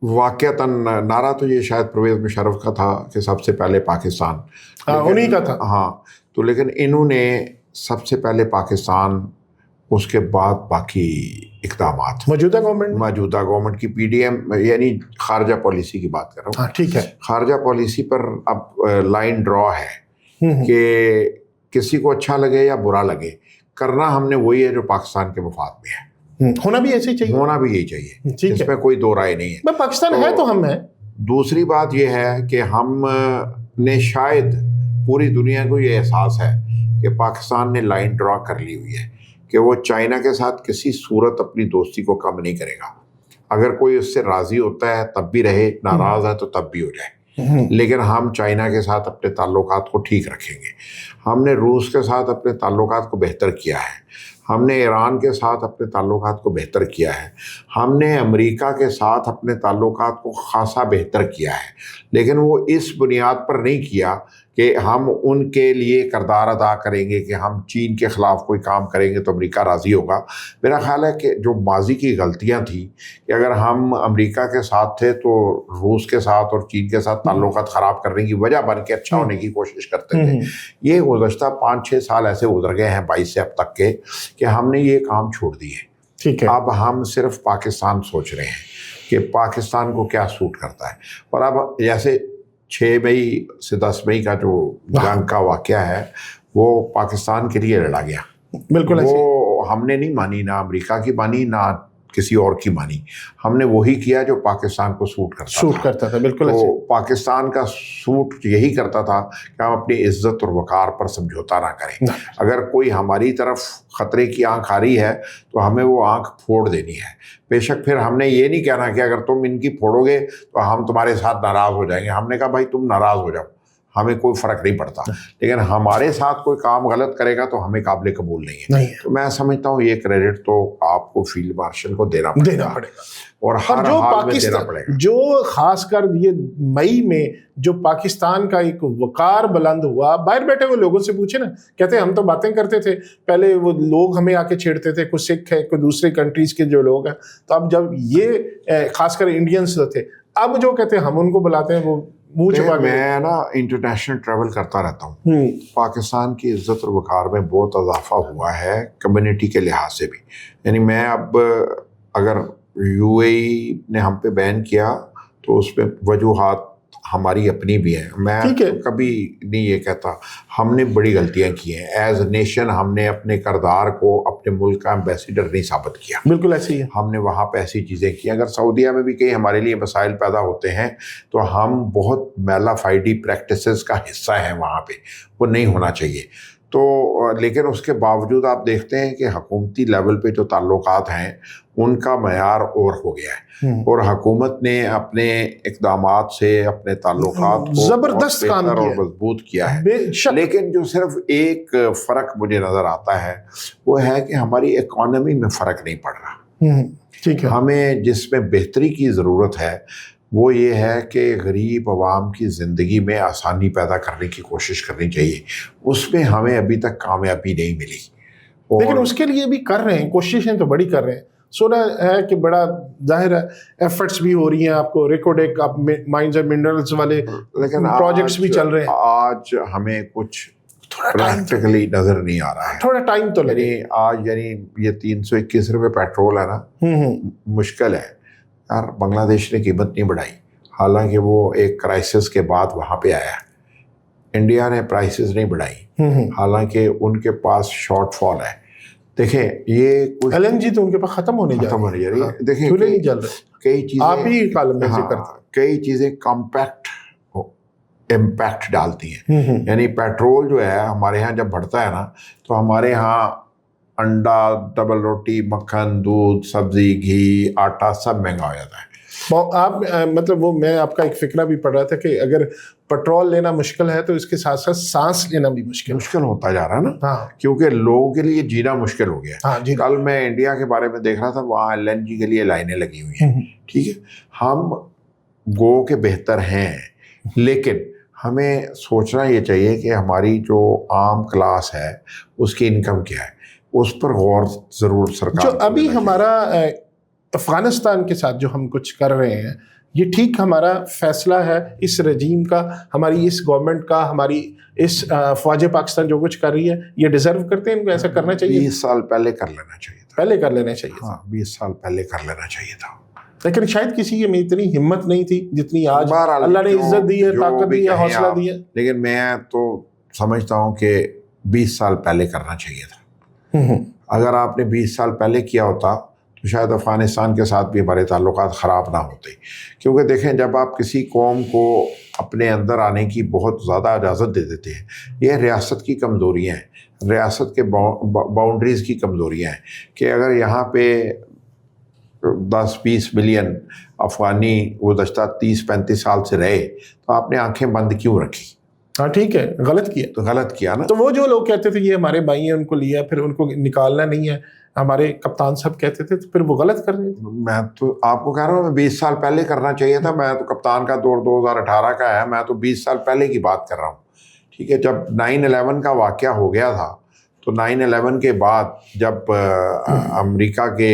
واقعتاً نعرہ تو یہ شاید پرویز مشرف کا تھا کہ سب سے پہلے پاکستان، انہی کا تھا. ہاں تو لیکن انہوں نے سب سے پہلے پاکستان، اس کے بعد باقی اقدامات. موجودہ گورنمنٹ کی پی ڈی ایم یعنی خارجہ پالیسی کی بات کر رہا ہوں. ہاں ٹھیک ہے. خارجہ پالیسی پر اب لائن ڈرا ہے کہ کسی کو اچھا لگے یا برا لگے، کرنا ہم نے وہی ہے جو پاکستان کے مفاد میں ہے. ہونا بھی ایسے ہی چاہیے، ہونا بھی یہی چاہیے، اس میں کوئی دو رائے نہیں ہے. پاکستان ہے تو ہم ہیں. دوسری بات یہ ہے کہ ہم نے شاید پوری دنیا کو یہ احساس ہے کہ پاکستان نے لائن ڈرا کر لی ہوئی ہے کہ وہ چائنا کے ساتھ کسی صورت اپنی دوستی کو کم نہیں کرے گا. اگر کوئی اس سے راضی ہوتا ہے تب بھی رہے، ناراض ہے تو تب بھی ہو جائے، لیکن ہم چائنا کے ساتھ اپنے تعلقات کو ٹھیک رکھیں گے. ہم نے روس کے ساتھ اپنے تعلقات کو بہتر کیا ہے، ہم نے ایران کے ساتھ اپنے تعلقات کو بہتر کیا ہے، ہم نے امریکہ کے ساتھ اپنے تعلقات کو خاصا بہتر کیا ہے، لیکن وہ اس بنیاد پر نہیں کیا کہ ہم ان کے لیے کردار ادا کریں گے کہ ہم چین کے خلاف کوئی کام کریں گے تو امریکہ راضی ہوگا. میرا خیال ہے کہ جو ماضی کی غلطیاں تھیں کہ اگر ہم امریکہ کے ساتھ تھے تو روس کے ساتھ اور چین کے ساتھ تعلقات خراب کرنے کی وجہ بن کے اچھا ہونے کی کوشش کرتے تھے. یہ گزشتہ 5-6 سال ایسے گزر گئے ہیں 22 سے اب تک کے کہ ہم نے یہ کام چھوڑ دیے. ٹھیک ہے. اب ہم صرف پاکستان سوچ رہے ہیں کہ پاکستان کو کیا سوٹ کرتا ہے. اور اب جیسے 6 مئی سے 10 مئی کا جو جنگ کا واقعہ ہے وہ پاکستان کے لیے لڑا گیا. بالکل وہ ہم نے نہیں مانی، نہ امریکہ کی مانی نہ کسی اور کی مانی. ہم نے وہی کیا جو پاکستان کو سوٹ کرتا تھا. بالکل. تو پاکستان کا سوٹ یہی کرتا تھا کہ ہم اپنی عزت اور وقار پر سمجھوتا نہ کریں. اگر کوئی ہماری طرف خطرے کی آنکھ آ رہی ہے تو ہمیں وہ آنکھ پھوڑ دینی ہے. بے شک پھر ہم نے یہ نہیں کہنا کہ اگر تم ان کی پھوڑو گے تو ہم تمہارے ساتھ ناراض ہو جائیں گے. ہم نے کہا بھائی تم ناراض ہو جاؤ، ہمیں کوئی فرق نہیں پڑتا، لیکن ہمارے ساتھ کوئی کام غلط کرے گا تو ہمیں قابل قبول نہیں ہے. تو میں سمجھتا ہوں یہ کریڈٹ تو آپ کو فیلڈ مارشل کو دینا پڑے گا اور ہر حال میں دینا پڑے گا. جو خاص کر یہ مئی میں جو پاکستان کا ایک وقار بلند ہوا، باہر بیٹھے ہوئے لوگوں سے پوچھے نا، کہتے ہیں ہم تو باتیں کرتے تھے پہلے، وہ لوگ ہمیں آ کے چھیڑتے تھے، کوئی سکھ ہے کوئی دوسری کنٹریز کے جو لوگ ہیں، تو اب جب یہ خاص کر انڈینس تھے، اب جو کہتے ہیں ہم ان کو بلاتے ہیں وہ منہ چھپا کے. میں نا انٹرنیشنل ٹریول کرتا رہتا ہوں. پاکستان کی عزت اور وقار میں بہت اضافہ ہوا ہے کمیونٹی کے لحاظ سے بھی. یعنی میں اب اگر یو اے ای نے ہم پہ بین کیا تو اس پہ وجوہات ہماری اپنی بھی ہیں. میں کبھی نہیں یہ کہتا، ہم نے بڑی غلطیاں کی ہیں ایز اے نیشن. ہم نے اپنے کردار کو اپنے ملک کا ایمبیسیڈر نہیں ثابت کیا. بالکل ایسے ہی ہے. ہم نے وہاں پہ ایسی چیزیں کی. اگر سعودیہ میں بھی کئی ہمارے لیے مسائل پیدا ہوتے ہیں تو ہم بہت میلا فائڈی پریکٹسز کا حصہ ہیں وہاں پہ، وہ نہیں ہونا چاہیے. تو لیکن اس کے باوجود آپ دیکھتے ہیں کہ حکومتی لیول پہ جو تعلقات ہیں ان کا معیار اور ہو گیا ہے، اور حکومت نے اپنے اقدامات سے اپنے تعلقات کو زبردست کام کیا اور مضبوط کیا ہے. لیکن جو صرف ایک فرق مجھے نظر آتا ہے وہ ہے کہ ہماری اکانومی میں فرق نہیں پڑ رہا. ٹھیک ہے. ہمیں جس میں بہتری کی ضرورت ہے وہ یہ ہے کہ غریب عوام کی زندگی میں آسانی پیدا کرنے کی کوشش کرنی چاہیے. اس میں ہمیں ابھی تک کامیابی نہیں ملی، لیکن اس کے لیے بھی کر رہے ہیں، کوششیں تو بڑی کر رہے ہیں. سنا ہے کہ بڑا ظاہر ہے ایفرٹس بھی ہو رہی ہیں، آپ کو ریکوڈیک آپ مائنز اینڈ منرلز والے پروجیکٹس بھی چل رہے ہیں. آج ہمیں کچھ پریکٹیکلی نظر نہیں آ رہا ہے. تھوڑا ٹائم تو لگے. آج یعنی یہ 321 روپے پیٹرول ہے نا، مشکل ہے یار. بنگلہ دیش نے قیمت نہیں بڑھائی، حالانکہ وہ ایک کرائسس کے بعد وہاں پہ آیا. انڈیا نے پرائسز نہیں بڑھائی، حالانکہ ان کے پاس شارٹ فال ہے. دیکھیں یہ کچھ ایل این جی تو ان کے پاس ختم ہونے جا رہی ہے. دیکھیں کئی چیزیں آپ ہی کالم میں ذکر تھا، کئی چیزیں کمپیکٹ امپیکٹ ڈالتی ہیں. یعنی پیٹرول جو ہے ہمارے ہاں جب بڑھتا ہے نا تو ہمارے ہاں انڈا، ڈبل روٹی، مکھن، دودھ، سبزی، گھی، آٹا سب مہنگا ہو جاتا ہے. آپ مطلب وہ میں آپ کا ایک فکرہ بھی پڑھ رہا تھا کہ اگر پیٹرول لینا مشکل ہے تو اس کے ساتھ ساتھ سانس لینا بھی مشکل ہوتا جا رہا ہے نا. ہاں، کیونکہ لوگوں کے لیے جینا مشکل ہو گیا. ہاں جی. کل میں انڈیا کے بارے میں دیکھ رہا تھا، وہاں ایل این جی کے لیے لائنیں لگی ہوئی ہیں. ٹھیک ہے، ہم گو کے بہتر ہیں، لیکن ہمیں سوچنا یہ چاہیے کہ ہماری جو عام کلاس ہے اس کی انکم کیا ہے، اس پر غور ضرور سرکار. جو ابھی ہمارا افغانستان کے ساتھ جو ہم کچھ کر رہے ہیں یہ ٹھیک ہمارا فیصلہ ہے اس رجیم کا، ہماری اس گورنمنٹ کا، ہماری اس فوج پاکستان جو کچھ کر رہی ہے یہ ڈیزرو کرتے ہیں، ان کو ایسا کرنا چاہیے؟ 20 سال پہلے کر لینا چاہیے تھا، پہلے کر لینا چاہیے تھا۔ ہاں 20 سال پہلے کر لینا چاہیے تھا، لیکن شاید کسی میں اتنی ہمت نہیں تھی جتنی آج بہرحال اللہ نے عزت دی ہے، جو طاقت بھی دی ہے، کہیں حوصلہ آپ، دی ہے۔ لیکن میں تو سمجھتا ہوں کہ 20 سال پہلے کرنا چاہیے تھا۔ اگر آپ نے 20 سال پہلے کیا ہوتا تو شاید افغانستان کے ساتھ بھی ہمارے تعلقات خراب نہ ہوتے، کیونکہ دیکھیں جب آپ کسی قوم کو اپنے اندر آنے کی بہت زیادہ اجازت دے دیتے ہیں، یہ ریاست کی کمزوریاں ہیں، ریاست کے باؤنڈریز کی کمزوریاں ہیں کہ اگر یہاں پہ 10-20 ملین افغانی گزشتہ 30-35 سال سے رہے تو آپ نے آنکھیں بند کیوں رکھی؟ ہاں ٹھیک ہے، غلط کیا تو غلط کیا نا۔ تو وہ جو لوگ کہتے تھے یہ ہمارے بھائی ہیں ان کو لیا پھر ان کو نکالنا نہیں ہے، ہمارے کپتان صاحب کہتے تھے تو پھر وہ غلط کر رہے تھے۔ میں تو آپ کو کہہ رہا ہوں میں 20 سال پہلے کرنا چاہیے تھا، میں تو کپتان کا دور 2018 کا ہے، میں تو 20 سال پہلے کی بات کر رہا ہوں، ٹھیک ہے۔ جب 9/11 کا واقعہ ہو گیا تھا تو 9/11 کے بعد جب امریکہ کے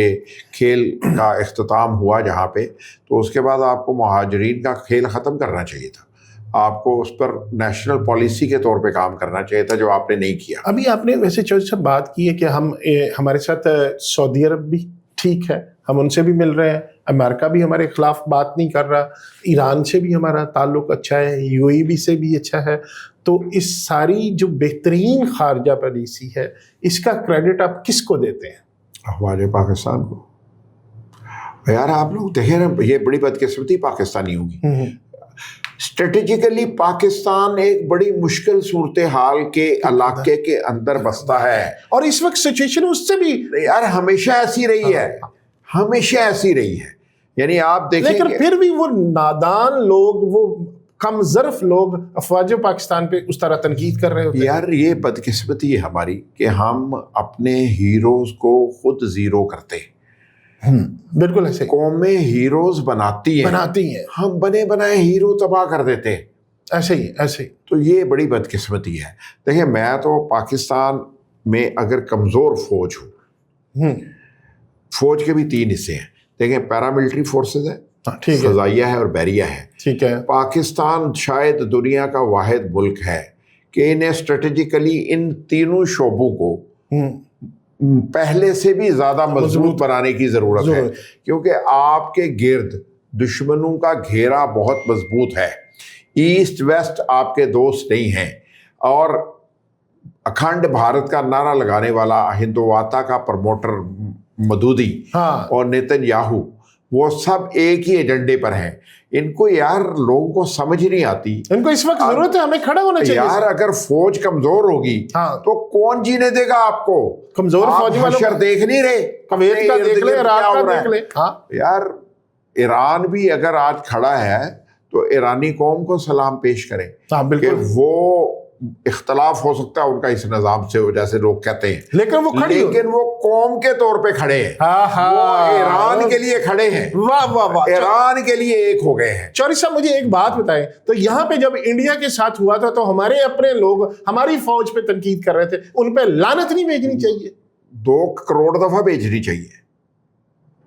کھیل کا اختتام ہوا جہاں پہ، تو اس کے بعد آپ کو مہاجرین کا کھیل ختم کرنا چاہیے تھا، آپ کو اس پر نیشنل پالیسی کے طور پہ کام کرنا چاہیے تھا، جو آپ نے نہیں کیا۔ ابھی آپ نے ویسے چودھری صاحب بات کی ہے کہ ہمارے ساتھ سعودی عرب بھی ٹھیک ہے، ہم ان سے بھی مل رہے ہیں، امریکہ بھی ہمارے خلاف بات نہیں کر رہا، ایران سے بھی ہمارا تعلق اچھا ہے، UAE سے بھی اچھا ہے، تو اس ساری جو بہترین خارجہ پالیسی ہے اس کا کریڈٹ آپ کس کو دیتے ہیں؟ افواج پاکستان کو۔ یار آپ لوگ دیکھیں نا، یہ بڑی بدقسمتی پاکستانیوں کی، اسٹریٹجیکلی پاکستان ایک بڑی مشکل صورتحال کے علاقے کے اندر بستا ہے، اور اس وقت سچویشن اس سے بھی یار ہمیشہ ایسی رہی ہے، ہمیشہ ایسی رہی ہے، یعنی آپ دیکھیں لیکن پھر بھی وہ نادان لوگ، وہ کم ظرف لوگ افواج پاکستان پہ اس طرح تنقید کر رہے ہوتے ہیں۔ یار یہ بدقسمتی ہے ہماری کہ ہم اپنے ہیروز کو خود زیرو کرتے ہیں۔ بالکل ایسے قومیں ہیروز بناتی ہیں، ہم بنے بنائے ہیرو تباہ کر دیتے ہیں، ایسے ہی۔ تو یہ بڑی بدقسمتی ہے۔ دیکھیں میں تو پاکستان میں اگر کمزور فوج ہوں، فوج کے بھی 3 حصے ہیں، دیکھیں پیراملٹری فورسز ہے، فضائیہ ہے اور بحریہ ہے۔ ٹھیک ہے، پاکستان شاید دنیا کا واحد ملک ہے کہ انہیں اسٹریٹجیکلی ان تینوں شعبوں کو پہلے سے بھی زیادہ مضبوط بنانے کی ضرورت ہے، کیونکہ آپ کے گرد دشمنوں کا گھیرا بہت مضبوط ہے، ایسٹ ویسٹ آپ کے دوست نہیں ہیں، اور اکھنڈ بھارت کا نعرہ لگانے والا ہندوواتا کا پروموٹر مودودی اور نیتن یاہو، وہ سب ایک ہی ایجنڈے پر ہیں۔ ان کو یار لوگوں کو سمجھ نہیں آتی، ان کو اس وقت ضرورت ہے ہمیں کھڑا ہونا چاہیے یار۔ اگر فوج کمزور ہوگی تو کون جینے دے گا آپ کو؟ کمزور فوجی حشر دیکھ نہیں رہے، کویت کا دیکھ لیں، عراق کا دیکھ لیں۔ یار ایران بھی اگر آج کھڑا ہے تو ایرانی قوم کو سلام پیش کریں کہ وہ اختلاف ہو سکتا ہے ان کا اس نظام سے، جیسے لوگ کہتے ہیں، لیکن وہ قوم کے طور پہ کھڑے ہیں، وہ ایران کے لیے کھڑے ہیں، ایران کے لیے ایک ہو گئے ہیں۔ چودھری صاحب مجھے ایک بات بتائیں، تو یہاں پہ جب انڈیا کے ساتھ ہوا تھا تو ہمارے اپنے لوگ ہماری فوج پہ تنقید کر رہے تھے، ان پہ لعنت نہیں بھیجنی چاہیے؟ 2 کروڑ دفعہ بھیجنی چاہیے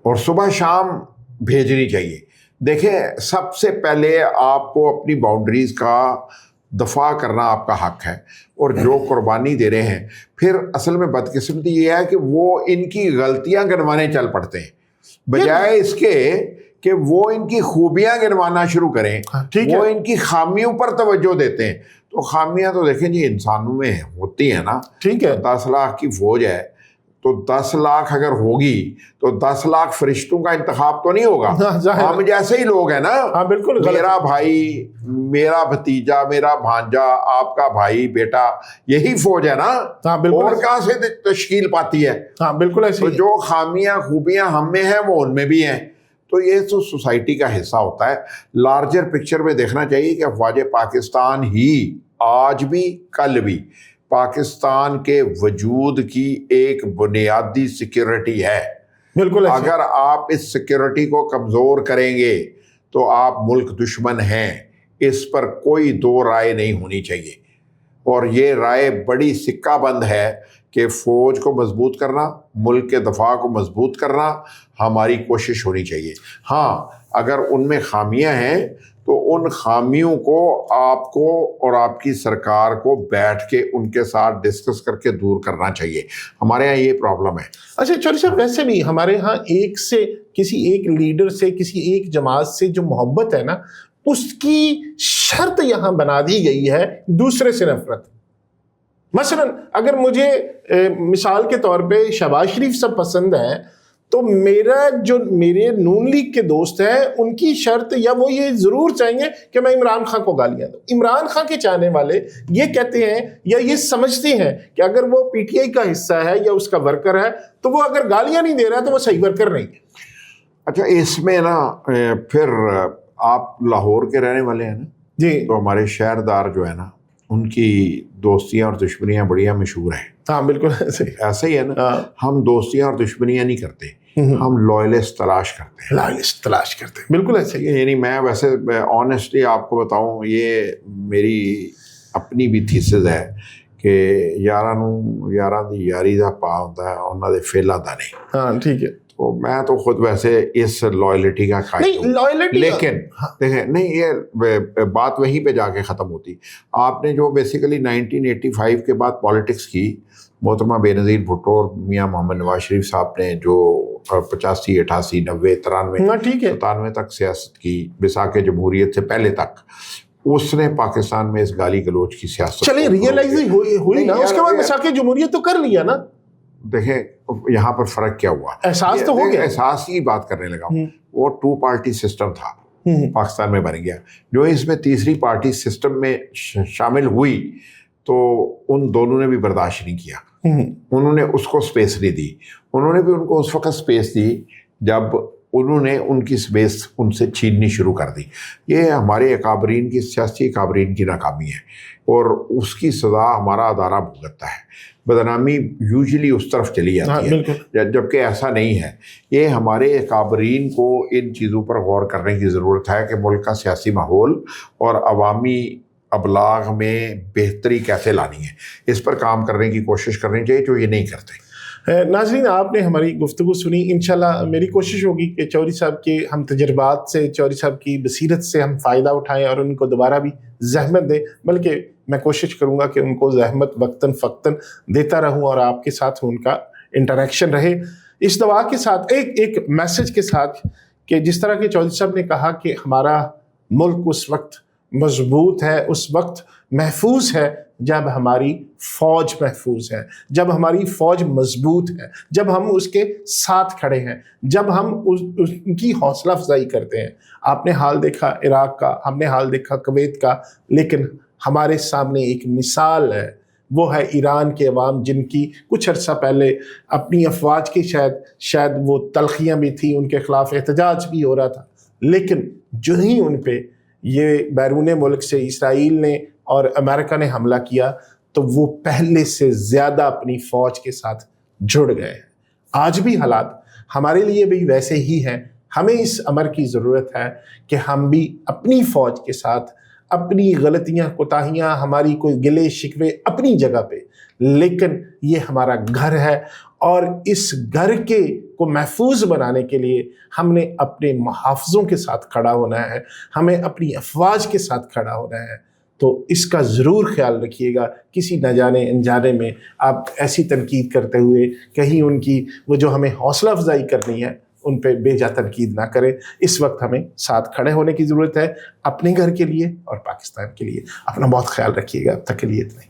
اور صبح شام بھیجنی چاہیے۔ دیکھیں سب سے پہلے آپ کو اپنی باؤنڈریز کا دفاع کرنا آپ کا حق ہے، اور جو قربانی دے رہے ہیں، پھر اصل میں بدقسمتی یہ ہے کہ وہ ان کی غلطیاں گنوانے چل پڑتے ہیں، بجائے اس کے کہ وہ ان کی خوبیاں گنوانا شروع کریں، وہ ان کی خامیوں پر توجہ دیتے ہیں۔ تو خامیاں تو دیکھیں جی انسانوں میں ہوتی ہیں نا، ٹھیک ہے، 10 لاکھ کی فوج ہے تو 10 لاکھ اگر ہوگی تو 10 لاکھ فرشتوں کا انتخاب تو نہیں ہوگا، ہم جیسے ہی لوگ ہیں نا، بالکل، میرا بھائی، میرا بھتیجا، میرا بھانجا، آپ کا بھائی، بیٹا، یہی فوج ہے نا، اور کہاں سے تشکیل پاتی ہے؟ بالکل ایسے، تو جو خامیاں خوبیاں ہم میں ہیں وہ ان میں بھی ہیں، تو یہ تو سوسائٹی کا حصہ ہوتا ہے۔ لارجر پکچر میں دیکھنا چاہیے کہ افواج پاکستان ہی آج بھی کل بھی پاکستان کے وجود کی ایک بنیادی سیکیورٹی ہے۔ بالکل، اگر آپ اس سیکیورٹی کو کمزور کریں گے تو آپ ملک دشمن ہیں، اس پر کوئی 2 رائے نہیں ہونی چاہیے، اور یہ رائے بڑی سکہ بند ہے کہ فوج کو مضبوط کرنا، ملک کے دفاع کو مضبوط کرنا ہماری کوشش ہونی چاہیے۔ ہاں اگر ان میں خامیاں ہیں تو ان خامیوں کو آپ کو اور آپ کی سرکار کو بیٹھ کے ان کے ساتھ ڈسکس کر کے دور کرنا چاہیے۔ ہمارے یہاں یہ پرابلم ہے۔ اچھا چودھری صاحب، ویسے بھی ہمارے ہاں ایک سے، کسی ایک لیڈر سے، کسی ایک جماعت سے جو محبت ہے نا، اس کی شرط یہاں بنا دی گئی ہے دوسرے سے نفرت۔ مثلا اگر مجھے مثال کے طور پہ شہباز شریف صاحب پسند ہے تو میرے نون لیگ کے دوست ہیں، ان کی شرط یا وہ یہ ضرور چاہیں گے کہ میں عمران خان کو گالیاں دوں۔ عمران خان کے چاہنے والے یہ کہتے ہیں یا یہ سمجھتے ہیں کہ اگر وہ پی ٹی آئی کا حصہ ہے یا اس کا ورکر ہے تو وہ اگر گالیاں نہیں دے رہا تو وہ صحیح ورکر نہیں ہے۔ اچھا اس میں نا پھر آپ لاہور کے رہنے والے ہیں نا جی، تو ہمارے شہردار جو ہے نا ان کی دوستیاں اور دشمنیاں بڑیاں مشہور ہیں۔ ہاں بالکل ایسے ہی ہے نا، ہم دوستیاں اور دشمنیاں نہیں کرتے، ہم لوائلسٹ تلاش کرتے ہیں۔ لائلسٹ تلاش کرتے ہیں، بالکل ایسے ہی ہے۔ یعنی میں ویسے آنیسٹلی آپ کو بتاؤں، یہ میری اپنی بھی تھیسز ہے کہ یاراں دی یاری دا پا ہوتا ہے، انہاں دے فیلا دا نہیں۔ ہاں ٹھیک ہے، تو میں تو خود ویسے اس لائلٹی کا قائل ہوں، لیکن دیکھیں نہیں، یہ بات وہیں پہ جا کے ختم ہوتی۔ آپ نے جو بیسیکلی 1985 کے بعد پالیٹکس کی، محترمہ بے نظیر بھٹو اور میاں محمد نواز شریف صاحب نے جو 85، 88، 90، 93، 97 تک سیاست کی، بیساکھ جمہوریت سے پہلے تک، اس نے پاکستان میں اس گالی گلوچ کی سیاست چلیں ریئلائز ہوئی نا، اس کے بعد بیساکھ جمہوریت تو کر لیا نا۔ دیکھیں یہاں پر فرق کیا ہوا، احساس تو ہو گیا، احساس کی بات کرنے لگا ہوں۔ وہ 2 پارٹی سسٹم تھا، پاکستان میں بن گیا۔ جو اس میں تیسری پارٹی سسٹم میں شامل ہوئی تو ان دونوں نے بھی برداشت نہیں کیا، انہوں نے اس کو سپیس نہیں دی۔ انہوں نے بھی ان کو اس وقت سپیس دی جب انہوں نے ان کی سپیس ان سے چھیننی شروع کر دی۔ یہ ہمارے اکابرین کی، سیاسی اکابرین کی ناکامی ہے، اور اس کی سزا ہمارا ادارہ بھگتتا ہے۔ بدنامی یوزلی اس طرف چلی جاتی ہے، جبکہ ایسا نہیں ہے۔ یہ ہمارے اکابرین کو ان چیزوں پر غور کرنے کی ضرورت ہے کہ ملک کا سیاسی ماحول اور عوامی ابلاغ میں بہتری کیسے لانی ہے، اس پر کام کرنے کی کوشش کرنی چاہیے، جو یہ نہیں کرتے۔ ناظرین، آپ نے ہماری گفتگو سنی، انشاءاللہ میری کوشش ہوگی کہ چودھری صاحب کے ہم تجربات سے، چودھری صاحب کی بصیرت سے ہم فائدہ اٹھائیں اور ان کو دوبارہ بھی زحمت دیں، بلکہ میں کوشش کروں گا کہ ان کو زحمت وقتاً فقتاً دیتا رہوں اور آپ کے ساتھ ان کا انٹریکشن رہے۔ اس دعا کے ساتھ، ایک میسج کے ساتھ، کہ جس طرح کہ چودھری صاحب نے کہا کہ ہمارا ملک اس وقت مضبوط ہے، اس وقت محفوظ ہے جب ہماری فوج محفوظ ہے، جب ہماری فوج مضبوط ہے، جب ہم اس کے ساتھ کھڑے ہیں، جب ہم ان کی حوصلہ افزائی کرتے ہیں۔ آپ نے حال دیکھا عراق کا، ہم نے حال دیکھا کویت کا، لیکن ہمارے سامنے ایک مثال ہے، وہ ہے ایران کے عوام، جن کی کچھ عرصہ پہلے اپنی افواج کی شاید وہ تلخیاں بھی تھیں، ان کے خلاف احتجاج بھی ہو رہا تھا، لیکن جو ہی ان پہ یہ بیرون ملک سے اسرائیل نے اور امریکہ نے حملہ کیا تو وہ پہلے سے زیادہ اپنی فوج کے ساتھ جڑ گئے ہیں۔ آج بھی حالات ہمارے لیے بھی ویسے ہی ہیں۔ ہمیں اس امر کی ضرورت ہے کہ ہم بھی اپنی فوج کے ساتھ اپنی غلطیاں، کوتاہیاں، ہماری کوئی گلے شکوے اپنی جگہ پہ، لیکن یہ ہمارا گھر ہے، اور اس گھر کو محفوظ بنانے کے لیے ہم نے اپنے محافظوں کے ساتھ کھڑا ہونا ہے، ہمیں اپنی افواج کے ساتھ کھڑا ہونا ہے۔ تو اس کا ضرور خیال رکھیے گا، کسی نہ جانے انجانے میں آپ ایسی تنقید کرتے ہوئے کہیں ان کی وہ جو ہمیں حوصلہ افزائی کرنی ہے ان پہ بے جا تنقید نہ کریں۔ اس وقت ہمیں ساتھ کھڑے ہونے کی ضرورت ہے، اپنے گھر کے لیے اور پاکستان کے لیے۔ اپنا بہت خیال رکھیے گا، اب تک کے لیے اتنا ہی۔